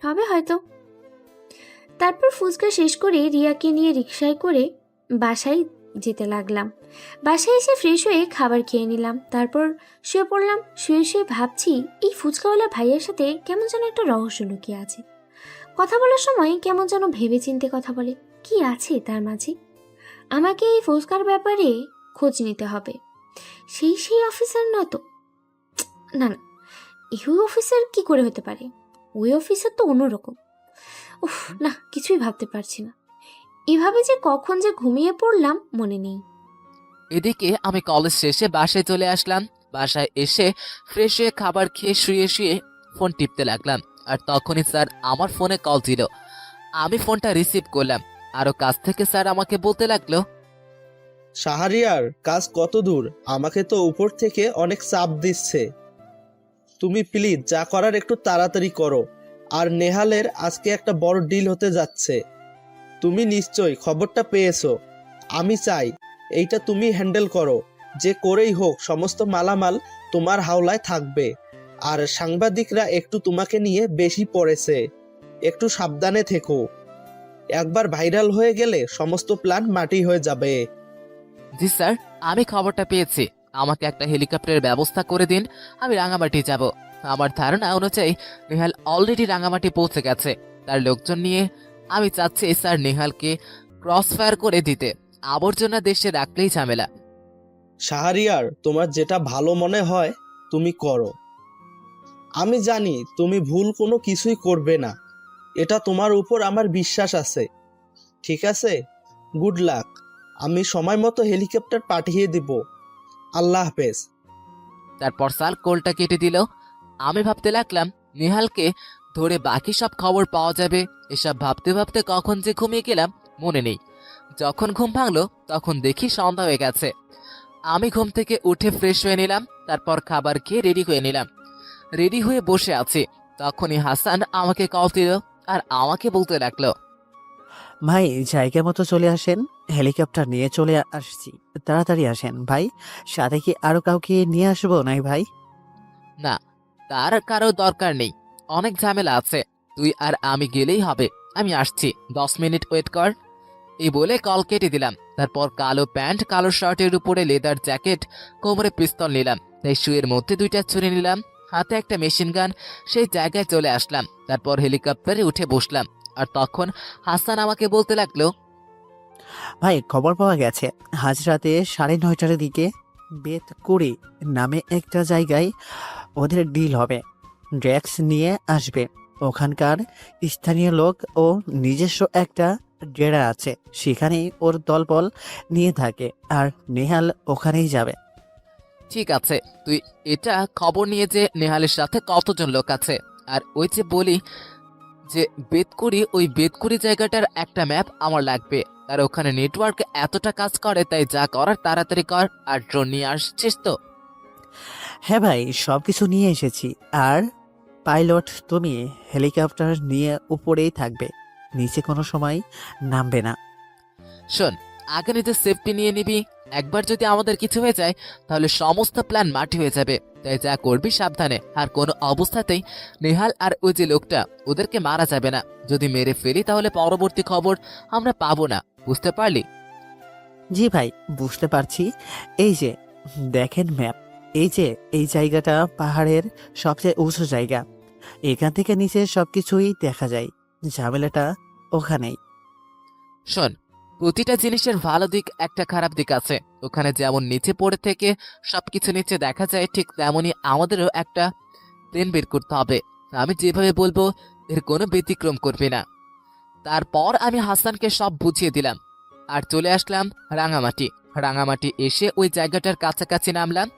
হবে হয়তো। তারপর ফুচকা শেষ করে রিয়াকে নিয়ে রিকশায় করে বাসায় যেতে লাগলাম। বাসায় এসে ফ্রেশ হয়ে খাবার খেয়ে নিলাম, তারপর শুয়ে পড়লাম। শুয়ে শুয়ে ভাবছি এই ফুচকাওয়ালা ভাইয়ের সাথে কেমন যেন একটা রহস্য লুকিয়ে আছে। কথা বলার সময় কেমন যেন ভেবে চিন্তে কথা বলে। কি আছে তার মাঝে? আমাকে এই ফুচকার ব্যাপারে খোঁজ নিতে হবে। সেই অফিসার নয় তো? না না, এই অফিসার কি করে হতে পারে? ওই অফিসার তো অন্যরকম। উফ, না, কিছুই ভাবতে পারছি না। এভাবে যে কখন যে ঘুমিয়ে পড়লাম মনে নেই। এদিকে আমি কলেজ শেষে বাসায় চলে আসলাম। বাসায় এসে ফ্রেশ হয়ে খাবার খেয়ে শুয়ে শুয়ে ফোন টিপতে লাগলাম। আর তখনই স্যার আমার ফোনে কল দিল। আমি ফোনটা রিসিভ করলাম। আরো কাছ থেকে স্যার আমাকে বলতে লাগলো, শাহরিয়ার, কাজ কত দূর? আমাকে তো উপর থেকে অনেক চাপ দিচ্ছে। তুমি প্লিজ যা করার একটু তাড়াতাড়ি করো। আর নেহালের আজকে একটা বড় ডিল হতে যাচ্ছে। তুমি নিশ্চয়ই খবরটা পেয়েছো। আমি চাই এইটা তুমি হ্যান্ডেল করো। যে করেই হোক সমস্ত মালামাল তোমার হাওলায় থাকবে। আর সাংবাদিকরা একটু তোমাকে নিয়ে বেশি পড়েছে, একটু সাবধানে থেকো। একবার ভাইরাল হয়ে গেলে সমস্ত প্ল্যান মাটি হয়ে যাবে। জি স্যার, আমি খবরটা পেয়েছি। আমাকে একটা হেলিকপ্টারের ব্যবস্থা করে দিন, আমি রাঙামাটি যাব। আমার ধারণা অনুযায়ী নেহাল অলরেডি রাঙামাটি পৌঁছে গেছে তার লোকজন নিয়ে। আমি চাচ্ছি স্যার নেহালকে ক্রস ফায়ার করে দিতে, আবর্জনা দেশে রাখলেই ঝামেলা। শাহরিয়ার, তোমার যেটা ভালো মনে হয় তুমি করো। আমি জানি তুমি ভুল কোনো কিছুই করবে না, এটা তোমার উপর আমার বিশ্বাস আছে। ঠিক আছে, গুড লাক। আমি সময় মতো হেলিকপ্টার পাঠিয়ে দিব। আল্লাহ হাফেজ। তারপর সাল কলটা কেটে দিল। আমি ভাবতে লাগলাম নেহালকে ধরে বাকি সব খবর পাওয়া যাবে। এসব ভাবতে ভাবতে কখন যে ঘুমিয়ে গেলাম মনে নেই। যখন ঘুম ভাঙলো তখন দেখি সন্ধ্যা হয়ে গেছে। আমি ঘুম থেকে উঠে ফ্রেশ হয়ে নিলাম, তারপর খাবার খেয়ে রেডি হয়ে নিলাম। রেডি হয়ে বসে আছি, তখনই হাসান আমাকে কল দিল আর আমাকে বলতে লাগলো, ভাই জায়গা মতো চলে আসেন, হেলিকপ্টার নিয়ে চলে আসছি, তাড়াতাড়ি আসেন ভাই। সাথে কি আরো কাউকে নিয়ে আসবো নাই ভাই? না, তার কারো দরকার নেই, অনেক ঝামেলা আছে, তুই আর আমি গেলেই হবে। আমি আসছি, 10 মিনিট ওয়েট কর। এই বলে কল কেটে দিলাম। তারপর কালো প্যান্ট, কালো শার্টের উপরে লেদার জ্যাকেট, কোমরে পিস্তল নিলাম, তাই শুয়ের মধ্যে 2টা ছুরি নিলাম, হাতে একটা মেশিন গান। সেই জায়গায় চলে আসলাম, তারপর হেলিকপ্টারে উঠে বসলাম। আর তখন হাসান আমাকে বলতে লাগলো, ভাই খবর পাওয়া গেছে আজ রাতে 9:30টার দিকে বেতকুড়ি নামে একটা জায়গায় ওদের ডিল হবে। ড্রাগস নিয়ে আসবে, ওখানকার স্থানীয় লোক ও নিজস্ব একটা ডেরা আছে, সেখানেই ওর দলবল নিয়ে থাকে, আর নেহাল ওখানেই যাবে। ঠিক আছে, তুই এটা খবর নিয়ে যে নেহালের সাথে কতজন লোক আছে। আর ওই যে বলি যে বেতকুড়ি, ওই বেতকুড়ি জায়গাটার একটা ম্যাপ আমার লাগবে। আর ওখানে নেটওয়ার্ক এতটা কাজ করে, তাই যা করার তাড়াতাড়ি কর। আর ড্রোন নিয়ে আসছিস তো? হ্যাঁ ভাই, সব কিছু নিয়ে এসেছি। আর পাইলট তুমি হেলিকপ্টার নিয়ে উপরেই থাকবে, নিচে কোনো সময় নামবে না। শোন, আগে নিজের সেফটি নিয়ে নিবি। একবার যদি আমাদের কিছু হয়ে যায় তাহলে সমস্ত প্ল্যান মাটি হয়ে যাবে। তাই যা করবি সাবধানে। আর কোনো অবস্থাতেই নেহাল আর ওই যে লোকটা, ওদেরকে মারা যাবে না। যদি মেরে ফেলি তাহলে পরবর্তী খবর আমরা পাবো না, বুঝতে পারলি? জি ভাই, বুঝতে পারছি। এই যে দেখেন ম্যাপ, এই যে এই জায়গাটা পাহাড়ের সবচেয়ে উঁচু জায়গা, এখান থেকে নিচে সবকিছুই দেখা যায়। ঝামেলাটা ওখানেই। শোন, প্রতিটা জিনিসের ভালো দিক একটা খারাপ দিক আছে। ওখানে যেমন নিচে পড়ে থেকে সবকিছু নিচে দেখা যায়, ঠিক তেমনই আমাদেরও একটা প্লেন বের করতে হবে। আমি যেভাবে বলবো এর কোনো ব্যতিক্রম করবে না। তারপর আমি হাসানকে সব বুঝিয়ে দিলাম আর চলে আসলাম রাঙামাটি। রাঙামাটি এসে ওই জায়গাটার কাছাকাছি নামলাম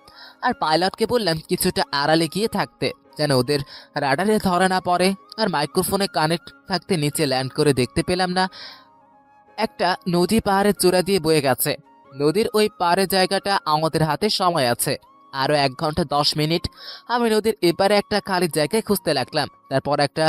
আর পাইলটকে বললাম কিছুটা আড়ালে গিয়ে থাকতে, যেন ওদের রাডারে ধরা না পড়ে। আর মাইক্রোফোনে কানেক্ট থাকতে নিচে ল্যান্ড করে দেখতে পেলাম না একটা নদী পাহাড়ের চূড়া দিয়ে বয়ে গেছে। নদীর ওই পাহাড়ের জায়গাটা আমাদের হাতে সময় আছে আরো 1 ঘন্টা 10 মিনিট। আমি নদীর এপারে একটা খালি জায়গায় খুঁজতে লাগলাম। তারপর একটা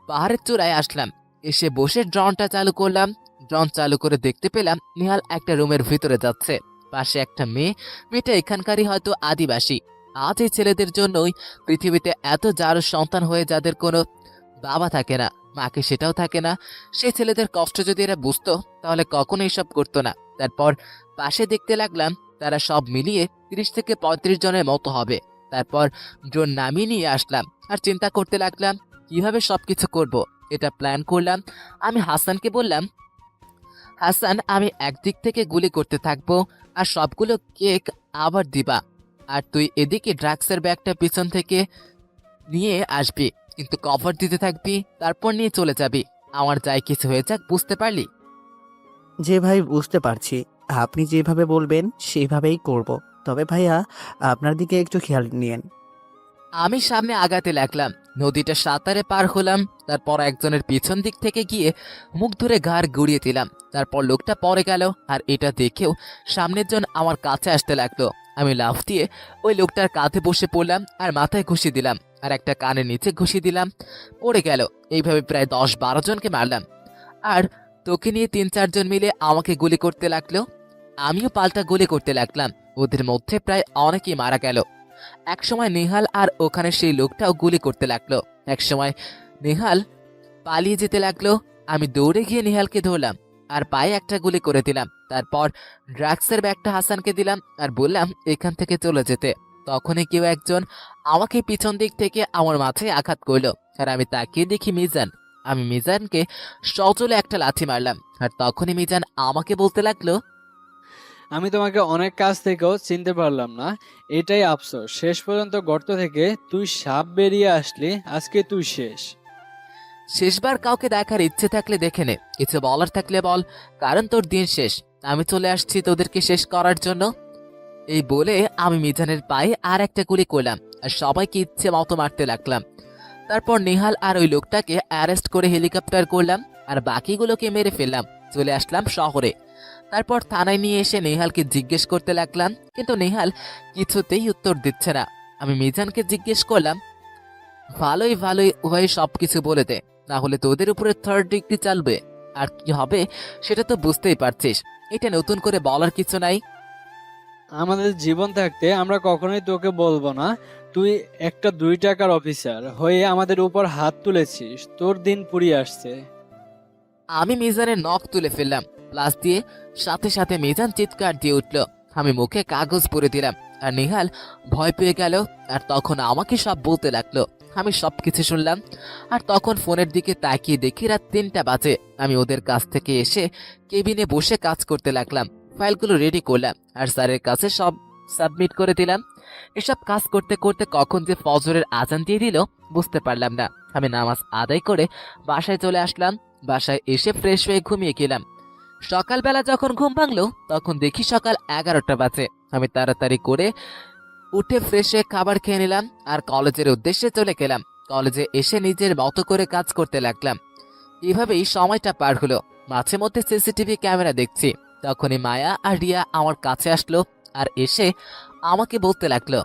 পাহাড়ের চূড়ায় আসলাম, এসে বসে ড্রোনটা চালু করলাম। ড্রোন চালু করে দেখতে পেলাম নিহাল একটা রুমের ভিতরে যাচ্ছে, পাশে একটা মেয়েটা এখানকারই হয়তো আদিবাসী। আজ এই ছেলেদের জন্যই পৃথিবীতে এত যার সন্তান হয়ে যাদের কোনো বাবা থাকে না, মাকে সেটাও থাকে না। সেই ছেলেদের কষ্ট যদি এরা বুঝতো তাহলে কখনো এসব করতো না। তারপর পাশে দেখতে লাগলাম তারা সব মিলিয়ে 30 থেকে 35 জনের মতো হবে। তারপর ড্রোন নামিয়ে নিয়ে আসলাম আর চিন্তা করতে লাগলাম কিভাবে সবকিছু করব। এটা প্ল্যান করলাম। আমি হাসানকে বললাম, হাসান, আমি একদিক থেকে গুলি করতে থাকবো আর সবগুলো কেক আবার দিবা। আর তুই এদিকে ড্রাগসের ব্যাগটা পিছন থেকে নিয়ে আসবি, কিন্তু কভার দিতে থাকবি, তারপর নিয়ে চলে যাবি। আমার যাই কিছু হয়ে যাক, বুঝতে পারলি? যে ভাই বুঝতে পারছি, আপনি যেভাবে বলবেন সেভাবেই করব। তবে ভাইয়া আপনার দিকে একটু খেয়াল নিয়েন। আমি সামনে আগাতে লাগলাম, নদীটা সাঁতারে পার হলাম। তারপর একজনের পিছন দিক থেকে গিয়ে মুখ ধরে ঘাড় গুড়িয়ে দিলাম। তারপর লোকটা পড়ে গেল আর এটা দেখেও সামনের জন আমার কাছে আসতে লাগলো। আমি লাফ দিয়ে ওই লোকটার কাঁধে বসে পড়লাম আর মাথায় ঘুষি দিলাম আর একটা কানের নিচে ঘুষি দিলাম, পড়ে গেল। এইভাবে প্রায় 10-12 জনকে মারলাম। আর তোকে নিয়ে 3-4 জন মিলে আমাকে গুলি করতে লাগলো। আমিও পাল্টা গুলি করতে লাগলাম। ওদের মধ্যে প্রায় অনেকেই মারা গেল। একসময় নেহাল আর ওখানে সেই লোকটাও গুলি করতে লাগলো। একসময় নেহাল পালিয়ে যেতে লাগলো। আমি দৌড়ে গিয়ে নেহালকে ধরলাম আর পায়ে একটা গুলি করে দিলাম। তারপর ড্রাগসের ব্যাগটা হাসানকে দিলাম আর বললাম এখান থেকে চলে যেতে। তখনই কেউ একজন আমাকে পিছন দিক থেকে আমার মাথায় আঘাত করলো আর আমি তাকিয়ে দেখি মিজান। আমি মিজানকে সজলে একটা লাথি মারলাম, আর তখনই মিজান আমাকে বলতে লাগলো, আমি তোমাকে অনেক কাছ থেকেও চিনতে পারলাম না, এটাই আফসোস। শেষ পর্যন্ত গর্ত থেকে তুই সাপ বেরিয়ে আসলি, আজকে তুই শেষ। শেষবার কাউকে দেখার ইচ্ছে থাকলে দেখে নে, কিছু বলার থাকলে বল, কারণ তোর দিন শেষ। আমি চলে আসছি তোদেরকে শেষ করার জন্য। এই বলে আমি মিজানের পায়ে আর একটা গুলি করলাম, আর সবাইকে ইচ্ছে মতো মারতে লাগলাম। তারপর নেহাল আর ওই লোকটাকে অ্যারেস্ট করে হেলিকপ্টার করলাম, আর বাকিগুলোকে মেরে ফেললাম। চলে আসলাম শহরে। তারপর থানায় নিয়ে এসে নেহালকে জিজ্ঞেস করতে লাগলাম, কিন্তু নেহাল কিছুতেই উত্তর দিচ্ছে না। আমি মিজানকে জিজ্ঞেস করলাম, ভালোই ভালোই ওই সবকিছু বলে দে, না হলে তোদের উপরে 3rd ডিগ্রি চালবে। আর কি হবে সেটা তো বুঝতেই পারছিস, এটা নতুন করে বলার কিছু নাই। আমাদের জীবন থাকতে আমরা কখনোই তোকে বলবো না তুই একটা 2 টাকার অফিসার হয়ে আমাদের উপর হাত তুলেছিস। তোর দিন পুরিয়ে আসছে। আমি মিজানের নখ তুলে ফেললাম প্লাস দিয়ে, সাথে সাথে মিজান চিৎকার দিয়ে উঠল। আমি মুখে কাগজ পরে দিলাম, আর নেহাল ভয় পেয়ে গেল। আর তখন আমাকে সব বলতে লাগলো। আমি সবকিছু শুনলাম, আর তখন ফোনের দিকে তাকিয়ে দেখি রাত 3টা বাজে। আমি ওদের কাছ থেকে এসে কেবিনে বসে কাজ করতে লাগলাম, ফাইলগুলো রেডি করলাম, আর স্যারের কাছে সব সাবমিট করে দিলাম। এসব কাজ করতে করতে কখন যে ফজরের আজান দিয়ে দিল বুঝতে পারলাম না। আমি নামাজ আদায় করে বাসায় চলে আসলাম। বাসায় এসে ফ্রেশ হয়ে ঘুমিয়ে গেলাম। সকালবেলা যখন ঘুম ভাঙলো তখন দেখি সকাল 11টা বাজে। আমি তাড়াতাড়ি করে উঠে ফ্রেশ হয়ে খাবার খেয়ে নিলাম, আর কলেজের উদ্দেশ্যে চলে গেলাম। কলেজে এসে নিজের মতো করে কাজ করতে লাগলাম। এভাবেই সময়টা পার হলো। মাঝে মধ্যে সিসিটিভি ক্যামেরা দেখছি। তখনই মায়া আর রিয়া আমার কাছে আসলো, আর এসে আমাকে বলতে লাগলো,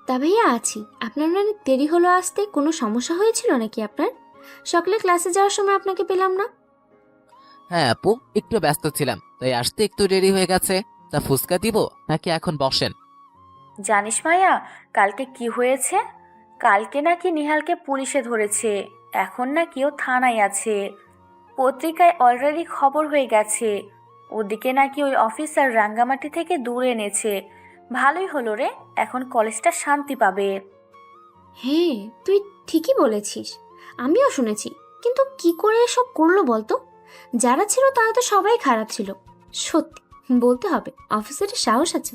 তা ভাইয়া আছি। আপনার অনেক দেরি হলো আসতে, কোনো সমস্যা হয়েছিল নাকি আপনার? সকালে ক্লাসে যাওয়ার সময় আপনাকে পেলাম না। হ্যাঁ আপু, একটু ব্যস্ত ছিলাম, তাই আসতে একটু দেরি হয়ে গেছে। তা ফুচকা দিব নাকি এখন বসেন? জানিস মায়া, কালকে কি হয়েছে? কালকে নাকি নিহালকে পুলিশে ধরেছে। এখন নাকি ও থানায় আছে। পত্রিকায় অলরেডি খবর হয়ে গেছে। ওদিকে নাকি ওই অফিসার রাঙ্গামাটি থেকে দূরে এনেছে। ভালোই হলো রে, এখন কলেজটা শান্তি পাবে। হ্যাঁ, তুই ঠিকই বলেছিস, আমিও শুনেছি। কিন্তু কি করে এসব করলো বলতো? যারা ছিল তারা তো সবাই খারাপ ছিল। সত্যি বলতে হবে, অফিসারের সাহস আছে।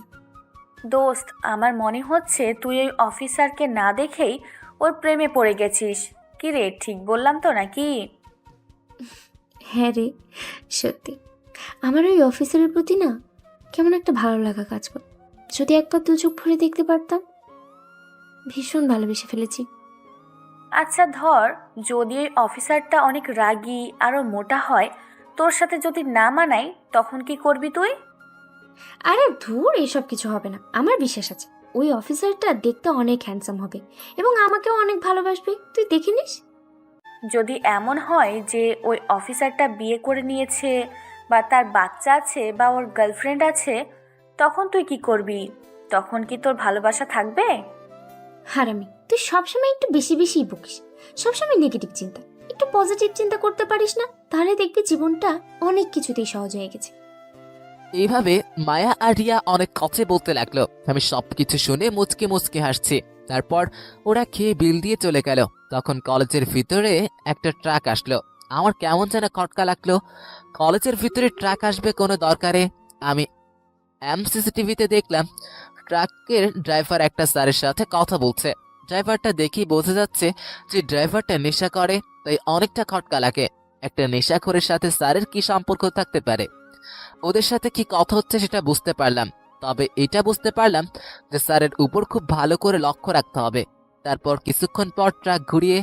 দোস্ত, আমার মনে হচ্ছে তুই ওই অফিসারকে না দেখেই ওর প্রেমে পড়ে গেছিস। কি রে, ঠিক বললাম তো নাকি? হ্যাঁ রে, সত্যি আমার ওই অফিসারের প্রতি না কেমন একটা ভালো লাগা কাজ করে। যদি একবার দু চোখ ভরে দেখতে পারতাম। ভীষণ ভালোবেসে ফেলেছি। আচ্ছা ধর, যদি ওই অফিসারটা অনেক রাগী আরও মোটা হয়, তোর সাথে যদি না মানাই, তখন কি করবি তুই? আরে ধুর, এসব কিছু হবে না, আমার বিশ্বাস আছে ওই অফিসারটা দেখতে অনেক হ্যান্ডসাম হবে এবং আমাকেও অনেক ভালোবাসবে। তুই দেখে নিস। যদি এমন হয় যে ওই অফিসারটা বিয়ে করে নিয়েছে, বা তার বাচ্চা আছে, বা ওর গার্লফ্রেন্ড আছে, তখন তুই কি করবি? তখন কি তোর ভালোবাসা থাকবে? হারামি, তুই সবসময় একটু বেশি বেশিই বকিস। সবসময় নেগেটিভ চিন্তা, একটু পজিটিভ চিন্তা করতে পারিস না? তাহলে দেখবি জীবনটা অনেক কিছুতেই সহজ হয়ে গেছে। এইভাবে মায়া আর রিয়া অনেক কথা বলতে লাগলো। আমি সবকিছু শুনে মুচকে মুচকে হাসছি। তারপর ওরা খেয়ে বিল দিয়ে চলে গেল। তখন কলেজের ভিতরে একটা ট্রাক আসলো। আমার কেমন যেন খটকা লাগলো। কলেজের ভিতরে ট্রাক আসবে কোনো দরকারে? আমি সিসিটিভিতে দেখলাম ট্রাকের ড্রাইভার একটা স্যারের সাথে কথা বলছে। ড্রাইভারটা দেখি বোঝা যাচ্ছে যে ড্রাইভারটা নেশা করে, তাই অনেকটা খটকা লাগে। একটা নেশাখোরের সাথে স্যারের কি সম্পর্ক থাকতে পারে? ওদের সাথে কি কথা হচ্ছে সেটা বুঝতে পারলাম, তবে এটা বুঝতে পারলাম যে স্যারের উপর খুব ভালো করে লক্ষ্য রাখতে হবে। তারপর কিছুক্ষণ পর ট্রাক ঘুরিয়ে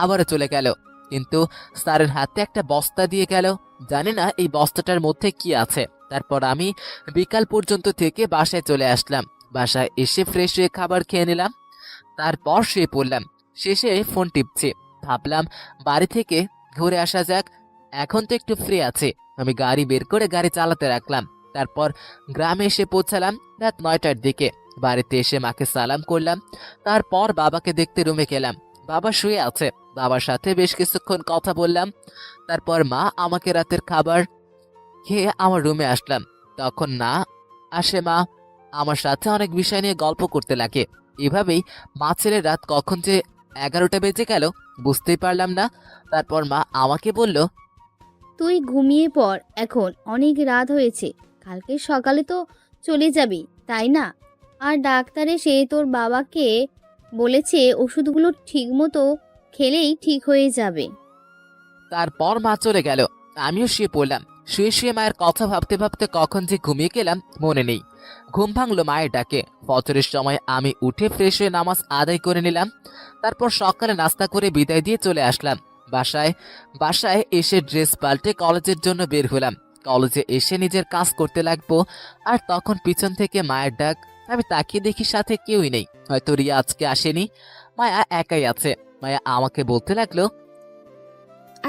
আবারও চলে গেল, কিন্তু স্যারের হাতে একটা বস্তা দিয়ে গেল। জানি না এই বস্তাটার মধ্যে কি আছে। তারপর আমি বিকাল পর্যন্ত থেকে বাসায় চলে আসলাম। বাসায় এসে ফ্রেশ হয়ে খাবার খেয়ে নিলাম, তারপর শুয়ে পড়লাম। শেষে ফোন টিপছি, ভাবলাম বাড়ি থেকে ঘুরে আসা যাক। এখন তো একটু ফ্রি আছে। আমি গাড়ি বের করে গাড়ি চালাতে রাখলাম। তারপর গ্রামে এসে পৌঁছালাম রাত 9টার দিকে। বাড়িতে এসে মাকে সালাম করলাম। তারপর বাবাকে দেখতে রুমে গেলাম। বাবা শুয়ে আছে, বাবার সাথে বেশ কিছুক্ষণ কথা বললাম। তারপর মা আমাকে রাতের খাবার খেয়ে আমার রুমে আসলাম। তখন না আসে মা আমার সাথে অনেক বিষয় নিয়ে গল্প করতে লাগে। এভাবেই মা ছেলের রাত কখন যে 11টা বেজে গেল, বুঝতেই পারলাম না। তারপর মা আমাকে বলল, তুই ঘুমিয়ে পড়, এখন অনেক রাত হয়েছে। কালকে সকালে তো চলে যাবি, তাই না? আর ডাক্তার এসে তোর বাবাকে বলেছে ওষুধগুলো ঠিকমতো খেলেই ঠিক হয়ে যাবে। তারপর মা চলে গেল। আমিও শুয়ে পড়লাম। শুয়ে শুয়ে মায়ের কথা ভাবতে ভাবতে কখন যে ঘুমিয়ে গেলাম মনে নেই। ঘুম ভাঙলো মায়ের ডাকে। ফজরের সময় আমি উঠে ফ্রেশ হয়ে নামাজ আদায় করে নিলাম। তারপর সকালে নাস্তা করে বিদায় দিয়ে চলে আসলাম বাসায়। বাসায় এসে ড্রেস পাল্টে কলেজের জন্য বের হলাম। কলেজে এসে নিজের কাজ করতে লাগবো, আর তখন পিছন থেকে মায়ের ডাক। আমি তাকিয়ে দেখি সাথে কেউই নেই। হয়তো রিয়া আজকে আসেনি, মায়া একাই আছে। মায়া আমাকে বলতে লাগলো,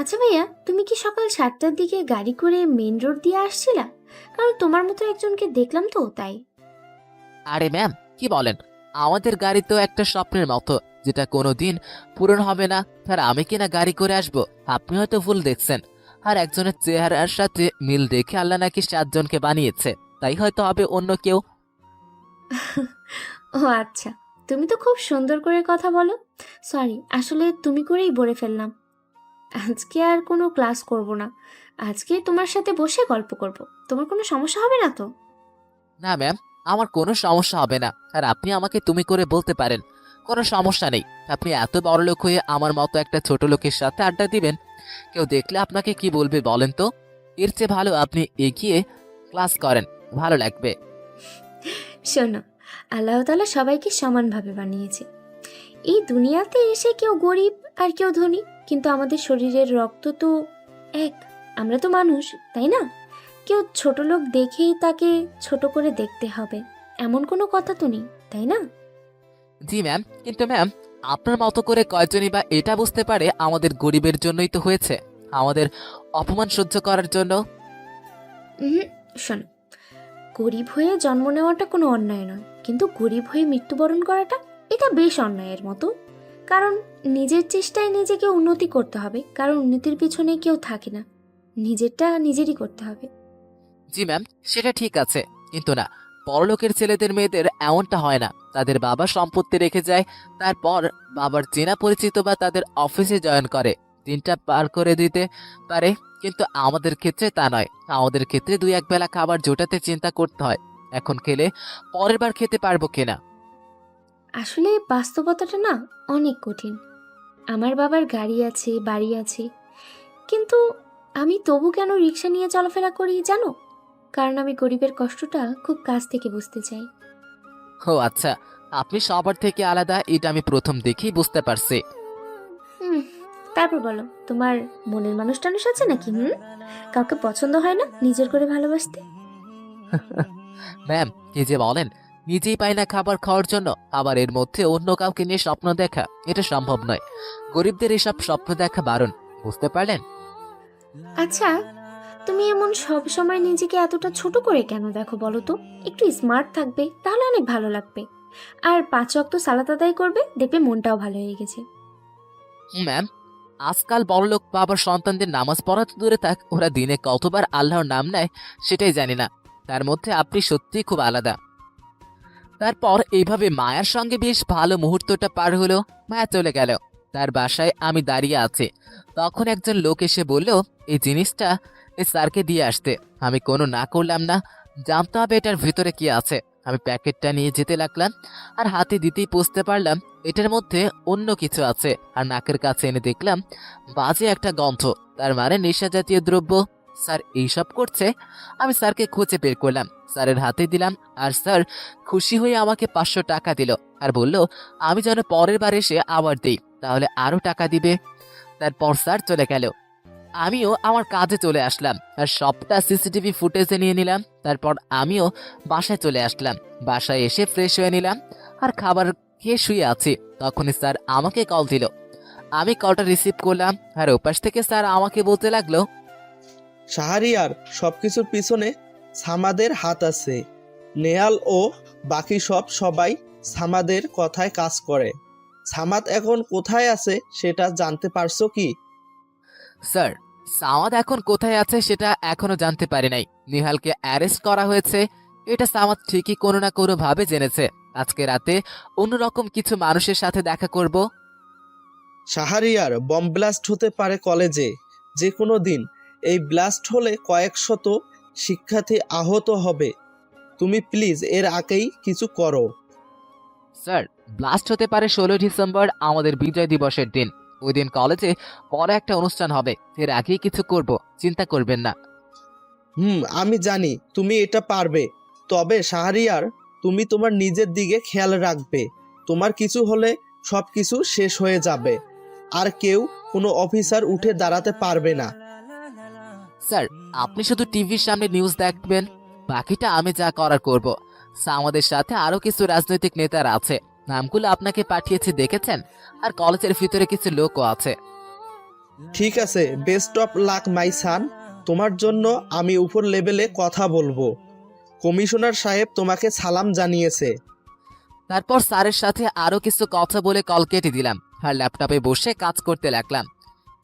আচ্ছা ভাইয়া, তুমি কি সকাল 7টার দিকে গাড়ি করে মেন রোড দিয়ে আসছিলা? কারণ তোমার মতো একজনকে দেখলাম তো, তাই। আরে ম্যাম, কি বলেন? আমাদের গাড়ি তো একটা স্বপ্নের মতো, যেটা কোনোদিন পূরণ হবে না। আর আমি কিনা গাড়ি করে আসবো? আপনি হয়তো ভুল দেখছেন। আর একজনের চেহারার সাথে মিল দেখে আল্লাহ নাকি 7জনকে বানিয়েছে, তাই হয়তো হবে অন্য কেউ। ও আচ্ছা, তুমি তো খুব সুন্দর করে কথা বলো। সরি, আসলে তুমি করেই বলে ফেললাম। আজকে আর কোনো ক্লাস করব না। আজকে তোমার সাথে বসে গল্প করব। তোমার কোনো সমস্যা হবে না তো? না ম্যাম, আমার কোনো সমস্যা হবে না। আর আপনি আমাকে তুমি করে বলতে পারেন, কোনো সমস্যা নেই। আপনি এত বড় লোক হয়ে আমার মতো একটা ছোট লোকের সাথে আড্ডা দিবেন, কেউ দেখলে আপনাকে কি বলবে বলেন তো? এর চেয়ে ভালো আপনি এগিয়ে ক্লাস করেন, ভালো লাগবে। শোনো, আল্লাহ তাআলা সবাইকে সমানভাবে বানিয়েছে। এই দুনিয়াতে এসে কেউ গরিব আর কেউ ধনী, কিন্তু আমাদের শরীরের রক্ত তো এক। আমরা তো মানুষ, তাই না? কেউ ছোট লোক দেখেই তাকে ছোট করে দেখতে হবে এমন কোনো কথা তো নেই, তাই না? জি ম্যাম, কিন্তু ম্যাম, আপনার মতো করে কয়জনই বা এটা বুঝতে পারে আমাদের গরিবের জন্যই তো হয়েছে, আমাদের অপমান সহ্য করার জন্য? হুম, শোনো, গরিব হয়ে জন্ম নেওয়াটা কোনো অন্যায় নয়, কিন্তু গরিব হয়ে মৃত্যুবরণ করাটা এটা বেশ অন্যায়ের মতো। কারণ নিজের চেষ্টায় নিজেকে উন্নতি করতে হবে, কারণ উন্নতির পিছনে কেউ থাকে না, নিজেরটা নিজেরই করতে হবে। জি ম্যাম, সেটা ঠিক আছে, কিন্তু না, বড়লোকের ছেলেদের মেয়েদের এমনটা হয় না। তাদের বাবা সম্পত্তি রেখে যায়, তারপর বাবার চেনা পরিচিত বা তাদের অফিসে জয়েন করে, দিনটা পার করে দিতে পারে। কিন্তু আমাদের ক্ষেত্রে তা নয়। আমাদের ক্ষেত্রে 2-1 বেলা খাবার জোটাতে চিন্তা করতে হয়, এখন খেলে পরের বার খেতে পারবো কিনা। আসলে বাস্তবতাটা না অনেক কঠিন। আমার বাবার গাড়ি আছে, বাড়ি আছে, কিন্তু আমি তবু কেন রিক্সা নিয়ে চলাফেরা করি জানো? কারণ আমি গরিবের কষ্টটা খুব কাছ থেকে বুঝতে চাই। ও আচ্ছা, আপনি সবার থেকে আলাদা, এটা আমি প্রথম দেখেই বুঝতে পারছি। হুম, তারপর বলো, তোমার মনের মানুষ টানুষ আছে নাকি? কাউকে পছন্দ হয় না নিজের করে ভালোবাসতে? ম্যাম, কি যে বলেন! নিজেই পাই না খাবার খাওয়ার জন্য, আবার এর মধ্যে অন্য কাউকে নিয়ে স্বপ্ন দেখা, এটা সম্ভব নয়। গরিবদের এসব স্বপ্ন দেখা বারণ, বুঝতে পারলেন? আচ্ছা, তুমি এমন সব সময় নিজেকে এতটা ছোট করে কেন দেখো বলো তো? একটু স্মার্ট থাকবে, তাহলে অনেক ভালো লাগবে। আর 5 ওয়াক্ত সালাত আদায় করবে, দেখবে মনটাও ভালো হয়ে গেছে। ম্যাম, আজকাল বড়লোক বাবার সন্তানদের নামাজ পড়া তো দূরে থাক, ওরা দিনে কতবার আল্লাহর নাম নেয় সেটাই জানি না। তার মধ্যে আপনি সত্যিই খুব আলাদা। তারপর এইভাবে মায়ার সঙ্গে বেশ ভালো মুহূর্তটা পার হলো। মায়া চলে গেল। তার বাসায় আমি দাঁড়িয়ে আছি, তখন একজন লোক এসে বলল এই জিনিসটা এই স্যারকে দিয়ে আসতে। আমি কোনো না করলাম না, জানতে হবে এটার ভিতরে কি আছে। আমি প্যাকেটটা নিয়ে যেতে লাগলাম, আর হাতে দিতেই বুঝতে পারলাম এটার মধ্যে অন্য কিছু আছে। আর নাকের কাছে এনে দেখলাম বাজে একটা গন্ধ, তার মানে নেশা জাতীয় দ্রব্য। স্যার এইসব করছে। আমি স্যারকে খুঁজে বের করলাম, স্যারের হাতে দিলাম, আর স্যার খুশি হয়ে আমাকে 500 টাকা দিল, আর বলল আমি যেন পরের বার এসে আবার দিই, তাহলে আরো টাকা দিবে। তারপর স্যার চলে গেল। আমিও আমার কাজে চলে আসলাম, আর সবটা সিসিটিভি ফুটেজে নিয়ে নিলাম। তারপর আমিও বাসায় চলে আসলাম। বাসায় এসে ফ্রেশ হয়ে নিলাম, আর খাবার খেয়ে শুয়ে আছি। তখনই স্যার আমাকে কল দিল। আমি কলটা রিসিভ করলাম, আর ওপাশ থেকে স্যার আমাকে বলতে লাগলো, শাহরিয়ার, সবকিছুর পিছনে সামাদের হাত আছে। নেহাল ও বাকি সবাই সামাদের কথায় কাজ করে। সামাদ এখন কোথায় আছে সেটা জানতে পারছো কি? স্যার, সামাদ এখন কোথায় আছে সেটা এখনো জানতে পারি নাই। নিহালকে অ্যারেস্ট করা হয়েছে, এটা সামাদ ঠিকই কোনো না কোনো ভাবে জেনেছে। আজকে রাতে অন্যরকম কিছু মানুষের সাথে দেখা করব। শাহরিয়ার, বম ব্লাস্ট হতে পারে কলেজে যে কোনো দিন। এই ব্লাস্ট হলে কয়েক শত শিক্ষার্থী আহত হবে। তুমি প্লিজ এর আগেই কিছু করো। স্যার, ব্লাস্ট হতে পারে 16 ডিসেম্বর, আমাদের বিজয় দিবসের দিন। ওই দিন কলেজে বড় একটা অনুষ্ঠান হবে, এর আগেই কিছু করব, চিন্তা করবেন না। আমি জানি তুমি এটা পারবে। তবে শাহরিয়ার, তুমি তোমার নিজের দিকে খেয়াল রাখবে। তোমার কিছু হলে সব কিছু শেষ হয়ে যাবে, আর কেউ কোনো অফিসার উঠে দাঁড়াতে পারবে না। স্যার, আপনি শুধু টিভির সামনে নিউজ দেখবেন, বাকিটা আমি যা করার করব। স্যার, আমাদের সাথে আরো কিছু রাজনৈতিক নেতারা আছে, নামগুলো আপনাকে পাঠিয়েছি, দেখেছেন? আর কলেজের ভিতরে কিছু লোকও আছে। ঠিক আছে, বেস্ট অফ লাক মাই সান। তোমার জন্য আমি উপর লেভেলে কথা বলবো। কমিশনার সাহেব তোমাকে সালাম জানিয়েছে। তারপর স্যারের সাথে আরো কিছু কথা বলে কল কেটে দিলাম আর ল্যাপটপে বসে কাজ করতে লাগলাম।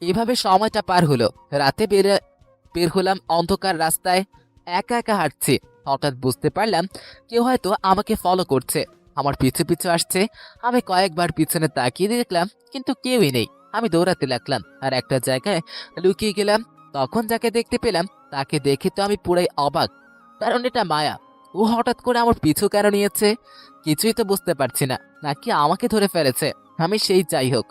এভাবে সময়টা পার হলো। রাতে বের হলাম অন্ধকার রাস্তায়, একা একা হাঁটছি। হঠাৎ বুঝতে পারলাম কেউ হয়তো আমাকে ফলো করছে, আমার পিছু পিছু আসছে। আমি কয়েকবার পিছনে তাকিয়ে দেখলাম কিন্তু কেউই নেই। আমি দৌড়াতে লাগলাম আর একটা জায়গায় লুকিয়ে গেলাম। তখন যাকে দেখতে পেলাম তাকে দেখে তো আমি পুরাই অবাক, কারণ এটা মায়া। ও হঠাৎ করে আমার পিছু কেন নিয়েছে কিছুই তো বুঝতে পারছি না, নাকি আমাকে ধরে ফেলেছে। আমি সেই যাই হোক,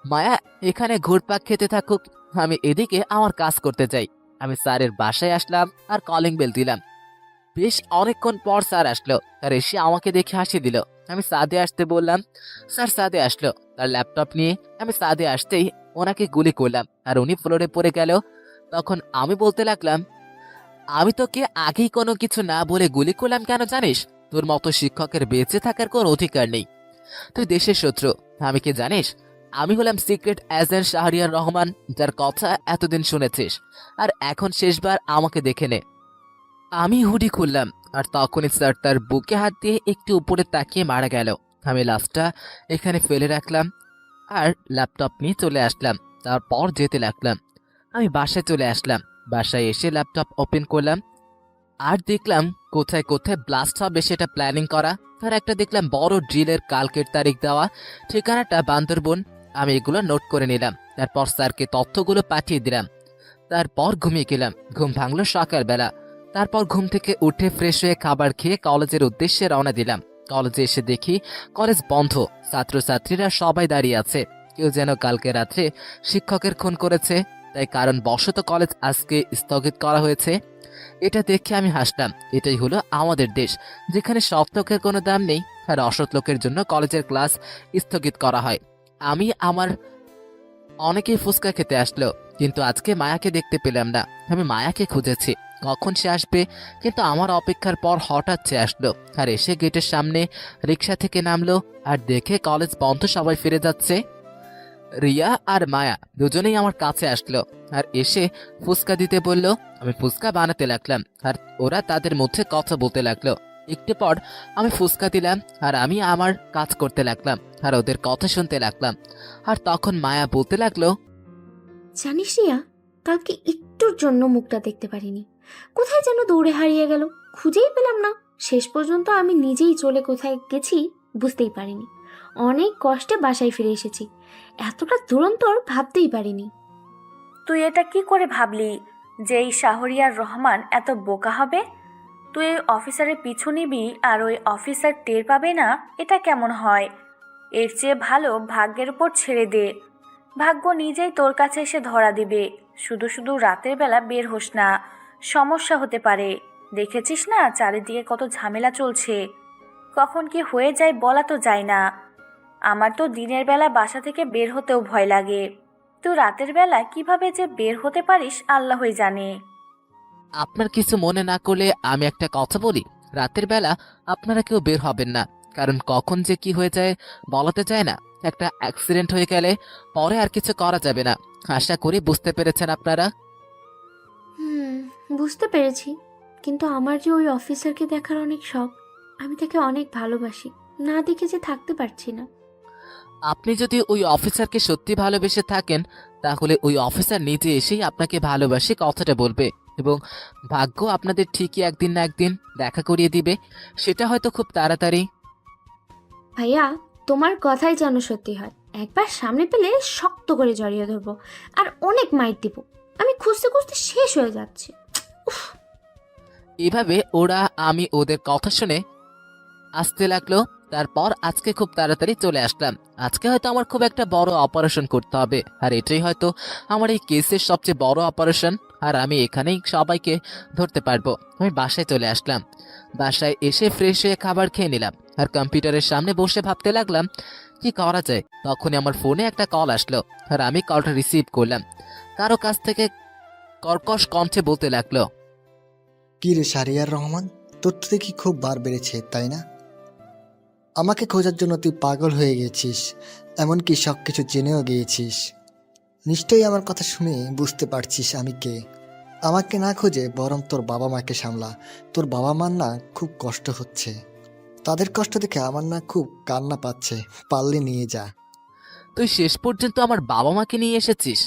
মায়া এখানে ঘুরপাক খেতে থাকুক, আমি এদিকে আমার কাজ করতে যাই। আমি স্যারের বাসায় আসলাম আর কলিং বেল দিলাম। বেশ অনেকক্ষণ পর স্যার আসলো, আর এসে আমাকে দেখে হাসি দিল। আমি সাদে আসতে বললাম, স্যার সাদে আসলো তার ল্যাপটপ নিয়ে। আমি সাদে আসতেই ওনাকে গুলি করলাম আর উনি ফ্লোরে পড়ে গেল। তখন আমি বলতে লাগলাম, আমি তোকে আগেই কোনো কিছু না বলে গুলি করলাম কেন জানিস? তোর মতো শিক্ষকের বেঁচে থাকার কোনো অধিকার নেই। তুই দেশের শত্রু। আমি কি জানিস? আমি হলাম সিক্রেট এজেন্ট শাহরিয়ার রহমান, যার কথা এতদিন শুনেছিস। আর এখন শেষবার আমাকে দেখে নে। আমি হুডি খুললাম আর তখনই স্যার তার বুকে হাত দিয়ে একটু উপরে তাকিয়ে মারা গেল। আমি লাশটা এখানে ফেলে রাখলাম আর ল্যাপটপ নিয়ে চলে আসলাম। তারপর যেতে লাগলাম। আমি বাসায় চলে আসলাম। বাসায় এসে ল্যাপটপ ওপেন করলাম আর দেখলাম কোথায় কোথায় ব্লাস্ট হবে সেটা প্ল্যানিং করা। আর একটা দেখলাম বড় ড্রিলের কালকের তারিখ দেওয়া, ঠিকানাটা বান্দরবন। আমি এগুলো নোট করে নিলাম। তারপর স্যারকে তথ্যগুলো পাঠিয়ে দিলাম। তারপর ঘুমিয়ে গেলাম। ঘুম ভাঙলো সকালবেলা। তারপর ঘুম থেকে উঠে ফ্রেশ হয়ে খাবার খেয়ে কলেজের উদ্দেশ্যে রওনা দিলাম। কলেজে এসে দেখি কলেজ বন্ধ, ছাত্রছাত্রীরা সবাই দাঁড়িয়ে আছে। কেউ যেন কালকে রাত্রে শিক্ষকের খুন করেছে, তাই কারণ বশত কলেজ আজকে স্থগিত করা হয়েছে। এটা দেখে আমি হাসলাম। এটাই হলো আমাদের দেশ, যেখানে সৎ লোকের কোনো দাম নেই আর অসৎ লোকের জন্য কলেজের ক্লাস স্থগিত করা হয়। আমার অনেকেই ফুচকা খেতে আসলো, কিন্তু আজকে মায়াকে দেখতে পেলাম না। আমি মায়াকে খুঁজেছি, কখন সে আসবে, কিন্তু আমার অপেক্ষার পর হঠাৎ সে আসলো আর এসে গেটের সামনে রিক্সা থেকে নামলো আর দেখে কলেজ বন্ধ, সবাই ফিরে যাচ্ছে। রিয়া আর মায়া দুজনেই আমার কাছে আসলো আর এসে ফুচকা দিতে বলল। আমি ফুচকা বানাতে লাগলাম আর ওরা তাদের মধ্যে কথা বলতে লাগলো। একটু পর আমি ফুচকা দিলাম আর আমি আমার কাজ করতে লাগলাম আর ওদের কথা শুনতে লাগলাম। আর তখন মায়া বলতে লাগলো, জানিস রিয়া, কালকে একটুর জন্য মুখটা দেখতে পারিনি। কোথায় যেন দৌড়ে হারিয়ে গেল, খুঁজেই পেলাম না। শেষ পর্যন্ত আমি নিজেই চলে কোথায় গেছি বুঝতেই পারিনি। অনেক কষ্টে বাসায় ফিরে এসেছি। এতটা দুরন্তর ভাবতেই পারিনি। তুই এটা কি করে ভাবলি যে এই শাহরিয়ার রহমান এত বোকা হবে? তুই ওই অফিসারের পিছু নিবি আর ওই অফিসার টের পাবে না? এটা কেমন হয়? এর চেয়ে ভালো ভাগ্যের উপর ছেড়ে দে। ভাগ্য নিজেই তোর কাছে এসে ধরা দিবে। শুধু শুধু রাতের বেলা বের হোস না, সমস্যা হতে পারে। দেখেছিস না চারিদিকে কত ঝামেলা চলছে, কখন কি হয়ে যায় বলা তো যায় না। আমার তো দিনের বেলা বাসা থেকে বের হতেও ভয় লাগে। তুই রাতের বেলা কিভাবে যে বের হতে পারিস আল্লাহই জানে। আপনার কিছু মনে না করলে আমি একটা কথা বলি। রাতের বেলা আপনারা কেউ বের হবেন না, কারণ কখন যে কি হয়ে যায় বলাতে যায় না। একটা অ্যাক্সিডেন্ট হয়ে গেলে পরে আর কিছু করা যাবে না। আশা করি বুঝতে পেরেছেন আপনারা। বুঝতে পেরেছি, কিন্তু আমার যে ওই অফিসারকে দেখার অনেক শখ। আমি তাকে অনেক ভালোবাসি, না দেখে যে থাকতে পারছি না। আপনি যদি ওই অফিসারকে সত্যি ভালোবেসে থাকেন, তাহলে ওই অফিসার নিজে এসেই আপনাকে ভালোবাসে কথাটা বলবে, এবং ভাগ্য আপনাদের ঠিকই একদিন না একদিন দেখা করিয়ে দিবে। সেটা হয়তো খুব তাড়াতাড়ি। ভাইয়া, তোমার কথাই যেন সত্যি হয়। একবার সামনে পেলে শক্ত করে জড়িয়ে ধরবো আর অনেক মাইর দিব। আমি খুঁজতে খুঁজতে শেষ হয়ে যাচ্ছি। এভাবে আমি ওদের কথা শুনে আসতে লাগলো। তারপর আজকে খুব তাড়াতাড়ি চলে আসলাম। আজকে হয়তো আমার খুব একটা বড় অপারেশন করতে হবে, আর এটাই হয়তো আমার এই কেসের সবচেয়ে বড় অপারেশন। আর আমি এখানেই সবাইকে ধরতে পারবো। আমি বাসায় চলে আসলাম। বাসায় এসে ফ্রেশ হয়ে খাবার খেয়ে নিলাম আর কম্পিউটারের সামনে বসে ভাবতে লাগলাম কি করা যায়। তখনই আমার ফোনে একটা কল আসলো আর আমি কলটা রিসিভ করলাম। কারো কাছ থেকে কর্কশ কণ্ঠে বলতে লাগলো, কি রে শাহরিয়ার রহমান, তোর তো দেখি খুব বার বেড়েছে তাই না? আমাকে খোঁজার জন্য তুই পাগল হয়ে গেছিস, এমনকি সব কিছু জেনেও গিয়েছিস। নিশ্চয়ই আমার কথা শুনে বুঝতে পারছিস আমি কে। আমাকে না খুঁজে বরং তোর বাবা মাকে সামলা। তোর বাবা মার না খুব কষ্ট হচ্ছে, তাদের কষ্ট দেখে আমার না খুব কান্না পাচ্ছে। পারলে নিয়ে যা। তুই শেষ পর্যন্ত আমার বাবা মাকে নিয়ে এসেছিস।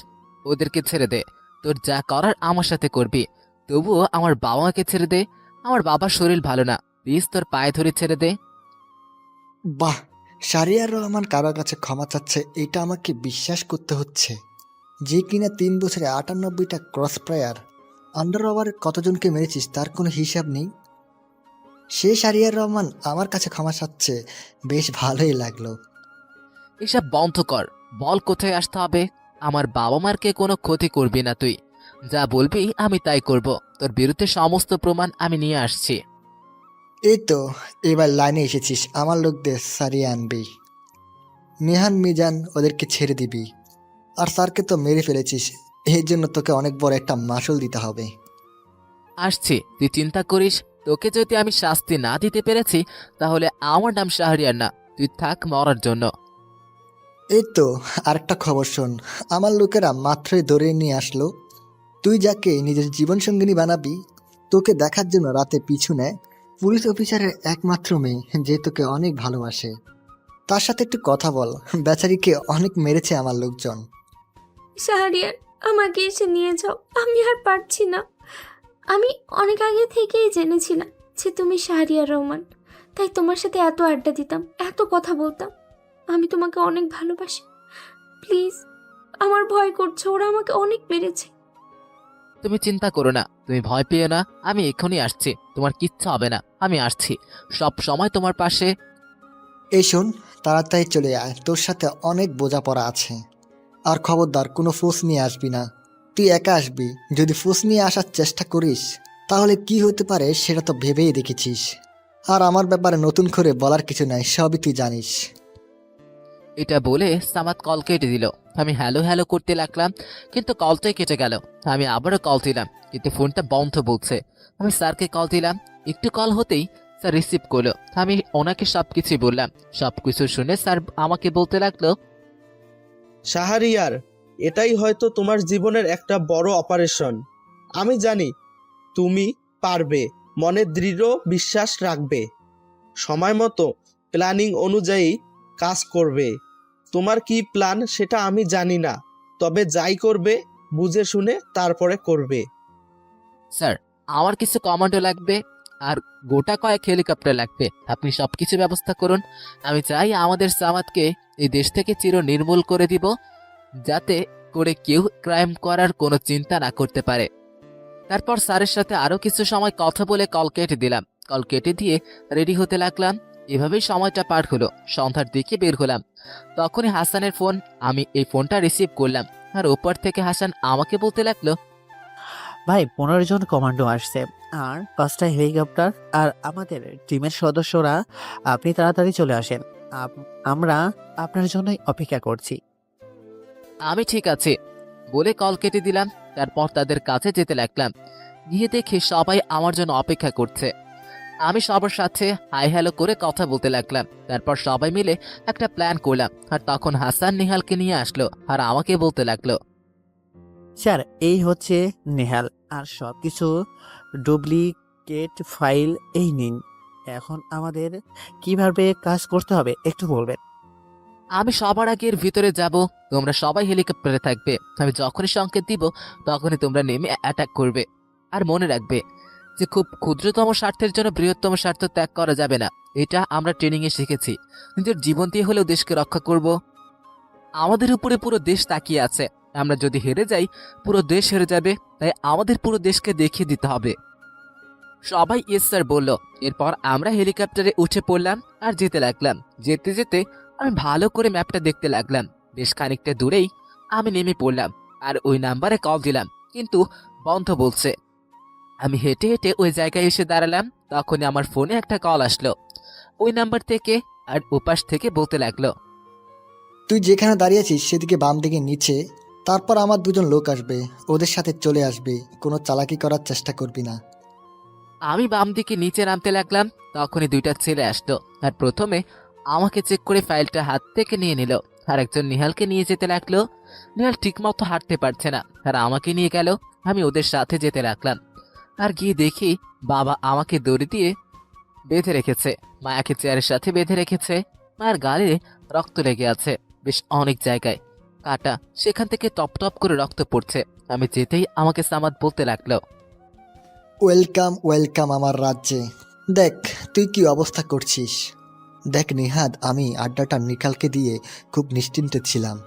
ওদেরকে ছেড়ে দে, তোর যা করার আমার সাথে করবি। তবুও আমার বাবা মাকে ছেড়ে দে। আমার বাবার শরীর ভালো না, প্লিজ তোর পায়ে ধরে ছেড়ে দে। বাহ, শাহরিয়ার রহমান কারো কাছে ক্ষমা চাচ্ছে, এটা আমাকে বিশ্বাস করতে হচ্ছে। যে কিনা 3 বছরে 98টা ক্রস প্রায়ার, আন্ডার ওভারে কতজনকে মেরেছিস তার কোনো হিসাব নেই। সে শাহরিয়ার রহমান আমার কাছে ক্ষমা চাচ্ছে, বেশ ভালোই লাগলো। এসব বন্ধ কর, বল কোথায় আসতে হবে। আমার বাবা মারকে কোনো ক্ষতি করবি না তুই। যা বলবি আমি তাই করব। তোর বিরুদ্ধে সমস্ত প্রমাণ আমি নিয়ে আসছি। এই তো এবার লাইনে এসেছিস, আমার লোকদের সারিয়ে আনবি। নেহান মিজান ওদেরকে ছেড়ে দিবি। আর স্যারকে তো মেরে ফেলেছিস, এর জন্য তোকে অনেক বড় একটা মাসুল দিতে হবে। আসছি, তুই চিন্তা করিস। তোকে যদি আমি শাস্তি না দিতে পেরেছি তাহলে আমার নাম শাহরিয়ার না, তুই থাক মরার জন্য। এই তো আরেকটা খবর শোন, আমার লোকেরা মাত্রই ধরে নিয়ে আসলো। তুই যাকে নিজের জীবনসঙ্গিনী বানাবি, তোকে দেখার জন্য রাতে পিছু নেয় পুলিশ অফিসারের একমাত্র মেয়ে, যে তোকে অনেক ভালোবাসে। তার সাথে একটু কথা বল, বেচারিকে অনেক মেরেছে আমার লোকজন। শাহরিয়ার, আমাকে এসে নিয়ে যাও, আমি আর পারছি না। আমি অনেক আগে থেকেই জেনেছিলাম যে তুমি শাহরিয়ার রহমান, তাই তোমার সাথে এত আড্ডা দিতাম, এত কথা বলতাম। আমি তোমাকে অনেক ভালোবাসি, প্লিজ। আমার ভয় করছে, ওরা আমাকে অনেক মেরেছে। তুমি চিন্তা করো না, তুমি ভয় পেও না। আমি এখনই আসছি, তোমার কিচ্ছু হবে না। আমি আসছি, সব সময় তোমার পাশে। এই শোন, তাড়াতাড়ি চলে আয়, তোর সাথে অনেক বোঝাপড়া আছে। আর খবরদার কোনো ফোর্স নিয়ে আসবি না, তুই একা আসবি। যদি ফোর্স নিয়ে আসার চেষ্টা করিস তাহলে কি হতে পারে সেটা তো ভেবেই দেখেছিস। আর আমার ব্যাপারে নতুন করে বলার কিছু নাই, সবই তুই জানিস। এটা বলে সামাদ কল কেটে দিল। আমি হ্যালো হ্যালো করতে লাগলাম, কিন্তু কলটাই কেটে গেল। আমি আবারও কল দিলাম, কিন্তু ফোনটা বন্ধ বলছে। আমি স্যারকে কল দিলাম, একটু কল হতেই স্যার রিসিভ করলো। আমি ওনাকে সবকিছুই বললাম। সবকিছু শুনে স্যার আমাকে বলতে লাগলো, শাহরিয়ার, এটাই হয়তো তোমার জীবনের একটা বড় অপারেশন। আমি জানি তুমি পারবে, মনে দৃঢ় বিশ্বাস রাখবে, সময় মতো প্ল্যানিং অনুযায়ী কাজ করবে। তোমার কি প্ল্যান সেটা আমি জানি না, তবে যাই করবে বুঝে শুনে তারপরে করবে। স্যার আমার কিছু কমান্ডো লাগবে আর গোটা কয়েক হেলিকপ্টার লাগবে। আপনি সবকিছু ব্যবস্থা করুন। আমি চাই আমাদের সামাদকে এই দেশ থেকে চির নির্মূল করে দিব, যাতে করে কেউ ক্রাইম করার কোনো চিন্তা না করতে পারে। তারপর স্যারের সাথে আরো কিছু সময় কথা বলে কল কেটে দিলাম। কল কেটে দিয়ে রেডি হতে লাগলাম। এভাবেই সময়টা পার হলো। সন্ধ্যার দিকে বের হলাম, তখনই হাসানের ফোন। আমি এই ফোনটা রিসিভ করলাম আর ওপর থেকে হাসান আমাকে বলতে লাগলো, ভাই 15 জন কমান্ডো আসছে আর 5টা হেলিকপ্টার আর আমাদের টিমের সদস্যরা। আপনি তাড়াতাড়ি চলে আসেন, আমরা আপনার জন্যই অপেক্ষা করছি। আমি ঠিক আছে বলে কল কেটে দিলাম। তারপর তাদের কাছে যেতে লাগলাম। গিয়ে দেখি সবাই আমার জন্য অপেক্ষা করছে। আমি সবার সাথে হাই হ্যালো করে কথা বলতে লাগলাম। তারপর সবাই মিলে একটা প্ল্যান করলাম। আর তখন হাসান নেহালকে নিয়ে আসলো আর আমাকে বলতে লাগলো, স্যার এই হচ্ছে নেহাল, আর সবকিছু ডুপ্লিকেট ফাইল এই নিন। এখন আমাদের কিভাবে কাজ করতে হবে একটু বলবেন? আমি সবার আগে এর ভিতরে যাব, তোমরা সবাই হেলিকপ্টারে থাকবে। আমি যখনই সংকেত দিব তখনই তোমরা নেমে অ্যাটাক করবে। আর মনে রাখবে যে খুব ক্ষুদ্রতম স্বার্থের জন্য বৃহত্তম স্বার্থ ত্যাগ করা যাবে না। এটা আমরা ট্রেনিংয়ে শিখেছি। নিজের জীবন দিয়ে হলেও দেশকে রক্ষা করব। আমাদের উপরে পুরো দেশ তাকিয়ে আছে। আমরা যদি হেরে যাই পুরো দেশ হেরে যাবে, তাই আমাদের পুরো দেশকে দেখিয়ে দিতে হবে। সবাই ইয়েস স্যার বলল। এরপর আমরা হেলিকপ্টারে উঠে পড়লাম আর যেতে লাগলাম। যেতে যেতে আমি ভালো করে ম্যাপটা দেখতে লাগলাম। বেশ খানিকটা দূরেই আমি নেমে পড়লাম আর ওই নাম্বারে কল দিলাম, কিন্তু বন্ধ বলছে। আমি হেঁটে হেঁটে ওই জায়গায় এসে দাঁড়ালাম। তখনই আমার ফোনে একটা কল আসলো ওই নাম্বার থেকে, আর ওপাশ থেকে বলতে লাগলো, তুই যেখানে দাঁড়িয়ে আছিস সেদিকে বাম দিকে নিচে, তারপর আমার দুজন লোক আসবে, ওদের সাথে চলে আসবি, কোনো চালাকি করার চেষ্টা করবি না। আমি বাম দিকে নিচে নামতে লাগলাম। তখনই দুইটা ছেলে আসলো আর প্রথমে আমাকে চেক করে ফাইলটা হাত থেকে নিয়ে নিল। আর একজন নিহালকে নিয়ে যেতে লাগলো। নিহাল ঠিকমতো হাঁটতে পারছে না আর আমাকে নিয়ে গেল। আমি ওদের সাথে যেতে লাগলাম আর গিয়ে দেখি বাবা আমাকে দড়ি দিয়ে বেঁধে রেখেছে, মায়াকে চেয়ারের সাথে বেঁধে রেখেছে। মায়ের গালে রক্ত লেগে আছে, বেশ অনেক জায়গায় কাটা, সেখান থেকে টপ টপ করে রক্ত পড়ছে। আমি যেতেই আমাকে সামাদ বলতে লাগলো, ওয়েলকাম ওয়েলকাম আমার রাজ্যে। দেখ তুই কি অবস্থা করছিস। দেখ নিহাদ, আমি আড্ডাটা নিকালকে দিয়ে খুব নিশ্চিন্তে ছিলাম,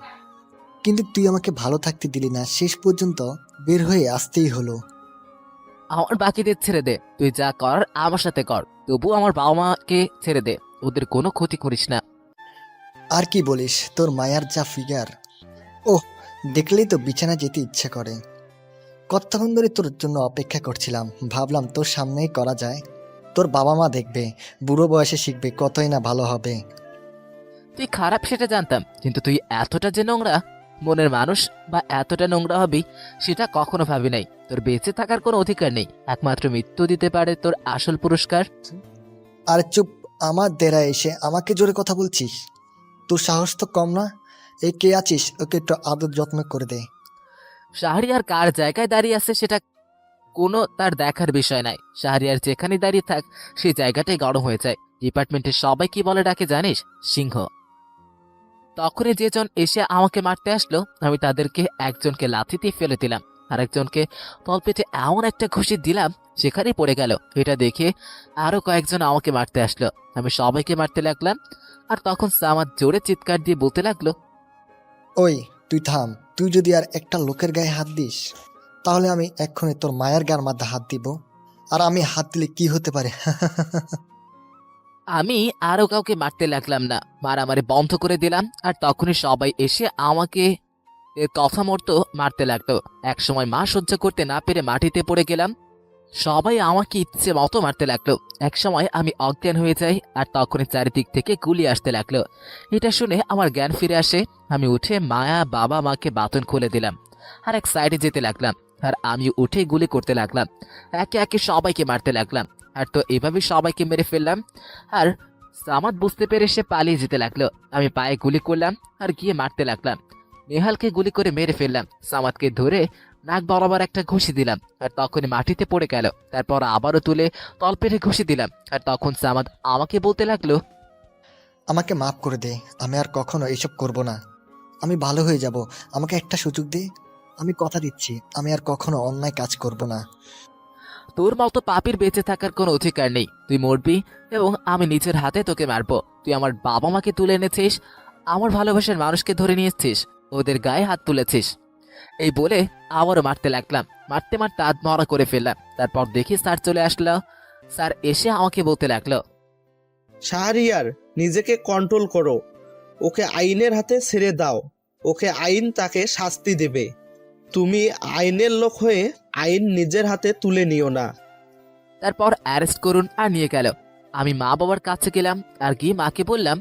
কিন্তু তুই আমাকে ভালো থাকতে দিলি না, শেষ পর্যন্ত বের হয়ে আসতেই হলো। আমার বাকিদের ছেড়ে দে, তুই যা কর আমার সাথে কর, তবু আমার বাবা মাকে ছেড়ে দে, ওদের কোনো ক্ষতি করিস না। আর কি বলিস, তোর মায়ার যা ফিগার, ওহ দেখলেই তো বিছানা যেতে ইচ্ছে করে। কতক্ষণ ধরে তোর জন্য অপেক্ষা করছিলাম, ভাবলাম তোর সামনেই করা যায়, তোর বাবা মা দেখবে, বুড়ো বয়সে শিখবে, কতই না ভালো হবে। তুই খারাপ সেটা জানতাম, কিন্তু তুই এতটা যে নোংরা মনের মানুষ বা এতটা নোংরা হবি সেটা কখনো ভাবি নাই। তোর বেঁচে থাকার কোনো অধিকার নেই, একমাত্র মৃত্যু দিতে পারে তোর আসল পুরস্কার। আর চুপ, আমার দেরা এসে আমাকে জোরে কথা বলছিস, তোর সাহস তো কম না। এই কে আছিস, ওকে একটু আদর যত্ন করে দে। শাহরিয়ার কার জায়গায় দাঁড়িয়ে আছে সেটা কোনো তার দেখার বিষয় নাই। শাহরিয়ার যেখানে দাঁড়িয়ে থাক সেই জায়গাটাই গরম হয়ে যায়। ডিপার্টমেন্টের সবাই কি বলে ডাকে জানিস? সিংহ। তখনই যেজন এসে আমাকে মারতে আসলো, আমি তাদেরকে একজনকে লাথিতে ফেলে দিলাম, আর একজনকে তলপেটে এমন একটা ঘুষি দিলাম সেখানেই পড়ে গেল। এটা দেখে আরো কয়েকজন আমাকে মারতে আসলো, আমি সবাইকে মারতে লাগলাম। আর তখন সামাদ জোরে চিৎকার দিয়ে বলতে লাগলো, ওই তুই থাম, তুই যদি আর একটা লোকের গায়ে হাত দিস তাহলে আমি এক্ষুনি তোর মায়ের গার মধ্যে হাত দিব। আর আমি হাত দিলে কি হতে পারে? আমি আরো কাউকে মারতে লাগলাম না, মারামারি বন্ধ করে দিলাম। আর তখনই সবাই এসে আমাকে কথা মতো মারতে লাগলো। একসময় মা সহ্য করতে না পেরে মাটিতে পড়ে গেলাম। সবাই আমাকে ইচ্ছে মতো মারতে লাগলো। একসময় আমি অজ্ঞান হয়ে যাই আর তখনই চারিদিক থেকে গুলি আসতে লাগলো। এটা শুনে আমার জ্ঞান ফিরে আসে। আমি উঠে মায়া বাবা মাকে বাতন খুলে দিলাম আর এক সাইডে যেতে লাগলাম। আর আমি উঠে গুলি করতে লাগলাম, একে একে সবাইকে মারতে লাগলাম। আর তো এভাবে সবাইকে মেরে ফেললাম। আর সামাদ বুঝতে পেরে সে পালিয়ে যেতে লাগলো। আমি পায়ে গুলি করলাম আর গিয়ে মারতে লাগলাম। নেহালকে গুলি করে মেরে ফেললাম, সামাদকে ধরে নাক বরাবর একটা ঘুষি দিলাম আর তখনই মাটিতে পড়ে গেল। তারপর আবারও তুলে তলপেটে ঘুষি দিলাম। আর তখন সামাদ আমাকে বলতে লাগলো, আমাকে মাফ করে দে, আমি আর কখনো এসব করব না, আমি ভালো হয়ে যাব, আমাকে একটা সুযোগ দে, আমি কথা দিচ্ছি আমি আর কখনো অন্যায় কাজ করব না। তোর মতো পাপীর বেঁচে থাকার কোনো অধিকার নেই, তুই মরবি এবং আমি নিজের হাতে তোকে মারবো। তুই আমার বাবা মাকে তুলে এনেছিস, আমার ভালোবাসার মানুষকে ধরে নিয়ে এসছিস, ওদের গায়ে হাত তুলেছিস। এই বলে আবারও মারতে লাগলাম, মারতে মারতে আধমরা করে ফেললাম। তারপর দেখি স্যার চলে আসলো। স্যার এসে আমাকে বলতে লাগলো, শাহরিয়ার, নিজেকে কন্ট্রোল করো, ওকে আইনের হাতে ছেড়ে দাও, ওকে আইন তাকে শাস্তি দেবে। তুমি আইনের লোক হয়ে আইন নিজের হাতে তুলে নিও না। তারপর অ্যারেস্ট করুন আর নিয়ে গেল। আমি মা বাবার কাছে গেলাম আর গিয়ে মাকে বললাম,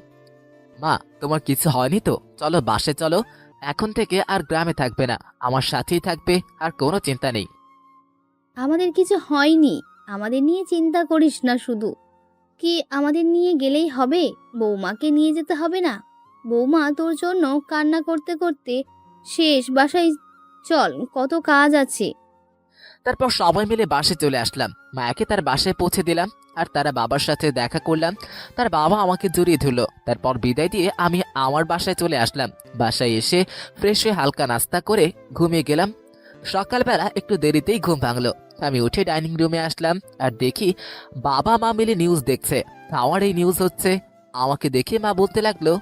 মা তোমার কিছু হয়নি তো? চলো বাসে চলো, এখন থেকে আর গ্রামে থাকবে না, আমার সাথেই থাকবে, আর কোনো চিন্তা নেই। আমাদের কিছু হয়নি, আমাদের নিয়ে চিন্তা করিস না। শুধু কি আমাদের নিয়ে গেলেই হবে? বৌমাকে নিয়ে যেতে হবে না? বৌমা তোর জন্য কান্না করতে করতে শেষ। বাসায় চল, কত কাজ আছে। তারপর সবাই মিলে বাসে চলে আসলাম। মায়াকে তার বাসায় পৌঁছে দিলাম আর তারা বাবার সাথে দেখা করলাম। তার বাবা আমাকে জড়িয়ে ধরলো। তারপর বিদায় দিয়ে আমি আমার বাসায় চলে আসলাম। বাসায় এসে ফ্রেশ হয়ে হালকা নাস্তা করে ঘুমিয়ে গেলাম। সকালবেলা একটু দেরিতেই ঘুম ভাঙলো। আমি উঠে ডাইনিং রুমে আসলাম আর দেখি বাবা মা মিলে নিউজ দেখছে। আমার এই নিউজ হচ্ছে। আমাকে দেখে মা বলতে লাগলো,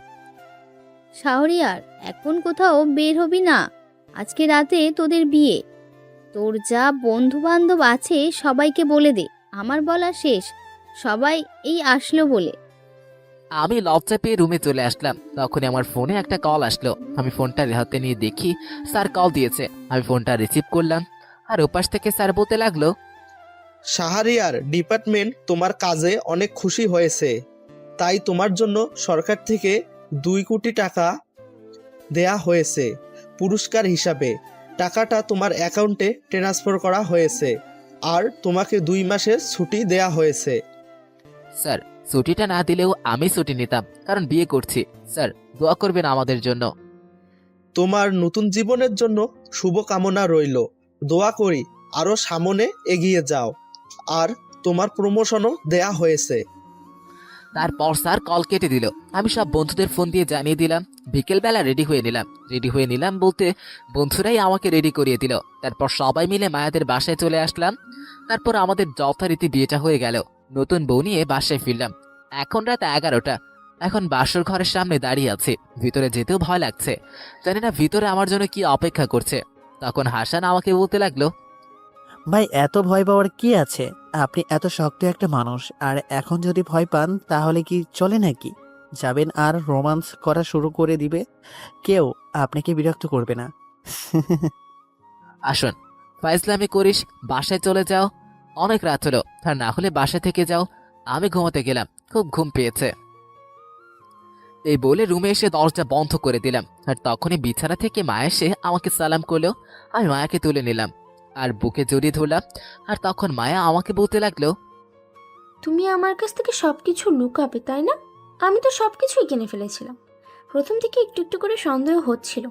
শাহরিয়ার, এখন কোথাও বের হবি না। আজকে রাতে তোদের বিয়ে। তোর যা বন্ধু বান্ধব আছে সবাইকে বলে দে, আমার বলা শেষ। সবাই এই আসলো বলে। আমি লজ্জা পেয়ে রুমে চলে আসলাম। তখনই আমার ফোনে একটা কল আসলো। আমি ফোনটা হাতে নিয়ে দেখি স্যার কল দিয়েছে। আমি ফোনটা রিসিভ করলাম, আর ওপাশ থেকে স্যার বলতে লাগলো, শাহরিয়ার, ডিপার্টমেন্ট তোমার কাজে অনেক খুশি হয়েছে, তাই তোমার জন্য সরকার থেকে 2 কোটি টাকা দেয়া হয়েছে পুরস্কার হিসাবে। টাকাটা তোমার অ্যাকাউন্টে ট্রান্সফার করা হয়েছে, আর তোমাকে 2 মাসের ছুটি দেয়া হয়েছে। স্যার ছুটিটা না দিলেও আমি ছুটি নিতাম, কারণ বিয়ে করছি। স্যার দোয়া করবেন আমাদের জন্য। তোমার নতুন জীবনের জন্য শুভকামনা রইল। দোয়া করি আরো সামনে এগিয়ে যাও। আর তোমার প্রমোশনও দেয়া হয়েছে। তারপর স্যার কল কেটে দিল। আমি সব বন্ধুদের ফোন দিয়ে জানিয়ে দিলাম। বিকেলবেলা রেডি হয়ে নিলাম বলতে বন্ধুরাই আমাকে রেডি করিয়ে দিল। তারপর সবাই মিলে মায়াদের বাসায় চলে আসলাম। তারপর আমাদের যথারীতি বিয়েটা হয়ে গেল। নতুন বউ নিয়ে বাসায় ফিরলাম। এখন রাত 11টা। এখন বাসর ঘরের সামনে দাঁড়িয়ে আছি। ভিতরে যেতেও ভয় লাগছে, জানি না ভিতরে আমার জন্য কি অপেক্ষা করছে। তখন হাসান আমাকে বলতে লাগলো, ভাই এত ভয় পাওয়ার কি আছে? আপনি এত শক্ত একটা মানুষ, আর এখন যদি ভয় পান তাহলে কি চলে নাকি? যাবেন আর রোমান্স করা শুরু করে দিবে, কেউ আপনাকে বিরক্ত করবে না। আসুন ফাইজলামি করিস, বাসায় চলে যাও। অনেক রাত হলো, আর না হলে বাসা থেকে যাও। আমি ঘুমাতে গেলাম, খুব ঘুম পেয়েছে। এই বলে রুমে এসে দরজা বন্ধ করে দিলাম। আর তখনই বিছানা থেকে মা এসে আমাকে সালাম করলো। আমি মায়াকে তুলে নিলাম আর বুকে জড়িয়ে ধরলাম। আর তখন মায়া আমাকে বলতে লাগলো, তুমি আমার কাছ থেকে সব কিছু লুকাবে তাই না? আমি তো সব কিছুই কিনে ফেলেছিলাম। প্রথম থেকে একটু একটু করে সন্দেহ হচ্ছিল।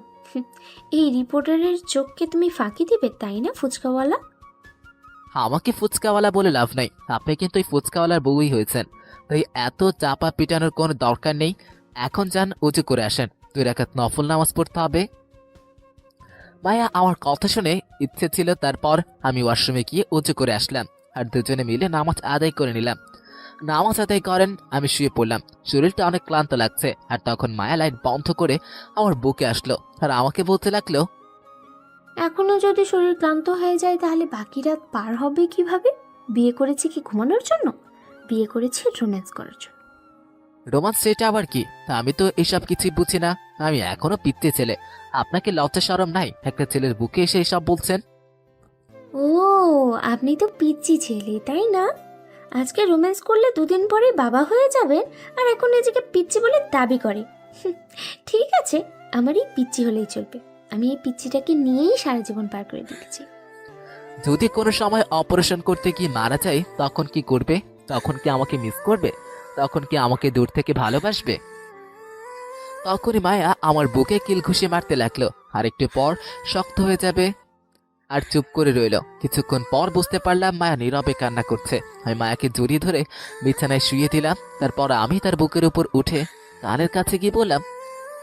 এই রিপোর্টারের চোখকে তুমি ফাঁকি দিবে তাই না ফুচকাওয়ালা? আমাকে ফুচকাওয়ালা বলে লাভ নাই। আপনি কিন্তু এই ফুচকাওয়ালার বউই হয়েছেন, তাই এত চাপা পিটানোর কোনো দরকার নেই। এখন যান, উঁচু করে আসেন, 2 রাকাত নফল নামাজ পড়তে হবে। মায়া আমার কথা শুনে ইচ্ছে ছিল। তারপর আমি ওয়াশরুমে গিয়ে উঁচু করে আসলাম, আর দুজনে মিলে নামাজ আদায় করে নিলাম। নামাজ আদায় করেন, আমি শুয়ে পড়লাম। শরীরটা অনেক ক্লান্ত লাগছে। আর তখন মায়া লাইট বন্ধ করে আমার বুকে আসলো, আর আমাকে বলতে লাগলো, এখনো যদি শরীর ক্লান্ত হয়ে যায় তাহলে বাকি রাত পার হবে কিভাবে? বিয়ে করেছি কি ঘুমানোর জন্য? বিয়ে করেছি রোম্যান্স করার জন্য। রোমান্স সেটা আবার কি? আমি তো এসব কিছুই বুঝি না। আমি এখনো পিচ্চি ছেলে। আপনাকে লজ্জা শরম নাই একটা ছেলের বুকে এসে এসব বলছেন? ও, আপনি তো পিচ্চি ছেলে তাই না? আজকে রোম্যান্স করলে 2 দিন পরে বাবা হয়ে যাবেন, আর এখন নিজেকে পিচ্চি বলে দাবি করে। ঠিক আছে, আমার এই পিচ্চি হলেই চলবে। আমি এই পিচ্চিটাকে নিয়েই সারা জীবন পার করে দিচ্ছি। যদি কোনো সময় অপারেশন করতে গিয়ে মারা যায় তখন কি করবে? তখন কি আমাকে মিস করবে? তখন কি আমাকে দূর থেকে ভালোবাসবে? তখনই মায়া আমার বুকে কিল ঘুষি মারতে লাগলো। আর একটু পর শক্ত হয়ে যাবে। আর চুপ করে রইল। কিছুক্ষণ পর বুঝতে পারলাম মায়া নীরবে কান্না করছে। আমি মায়াকে জড়িয়ে ধরে বিছানায় শুয়ে দিলাম। তারপর আমি তার বুকের উপর উঠে কানের কাছে গিয়ে বললাম,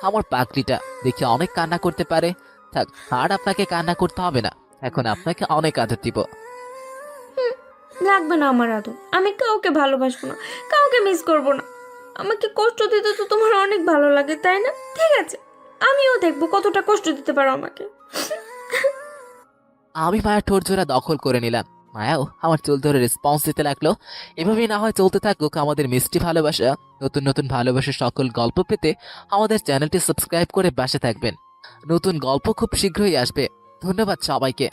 আমার পাগলিটা দেখে অনেক কান্না করতে পারে। থাক, আর আপনাকে কান্না করতে হবে না। এখন আপনাকে অনেক আদর দিব। লাগবে না আমার আদর। আমি কাউকে ভালোবাসবো না, কাউকে মিস করবো না। আমাকে কষ্ট দিতে তো তোমার অনেক ভালো লাগে তাই না? ঠিক আছে, আমিও দেখবো কতটা কষ্ট দিতে পারো আমাকে। আমি মায়ের ঠোঁট জোড়া দখল করে নিলাম। মায়াও আমার চুল ধরে রেসপন্স দিতে লাগলো। এভাবেই না হয় চলতে থাকুক আমাদের মিষ্টি ভালোবাসা। নতুন নতুন ভালোবাসার সকল গল্প পেতে আমাদের চ্যানেলটি সাবস্ক্রাইব করে পাশে থাকবেন। নতুন গল্প খুব শীঘ্রই আসবে। ধন্যবাদ সবাইকে।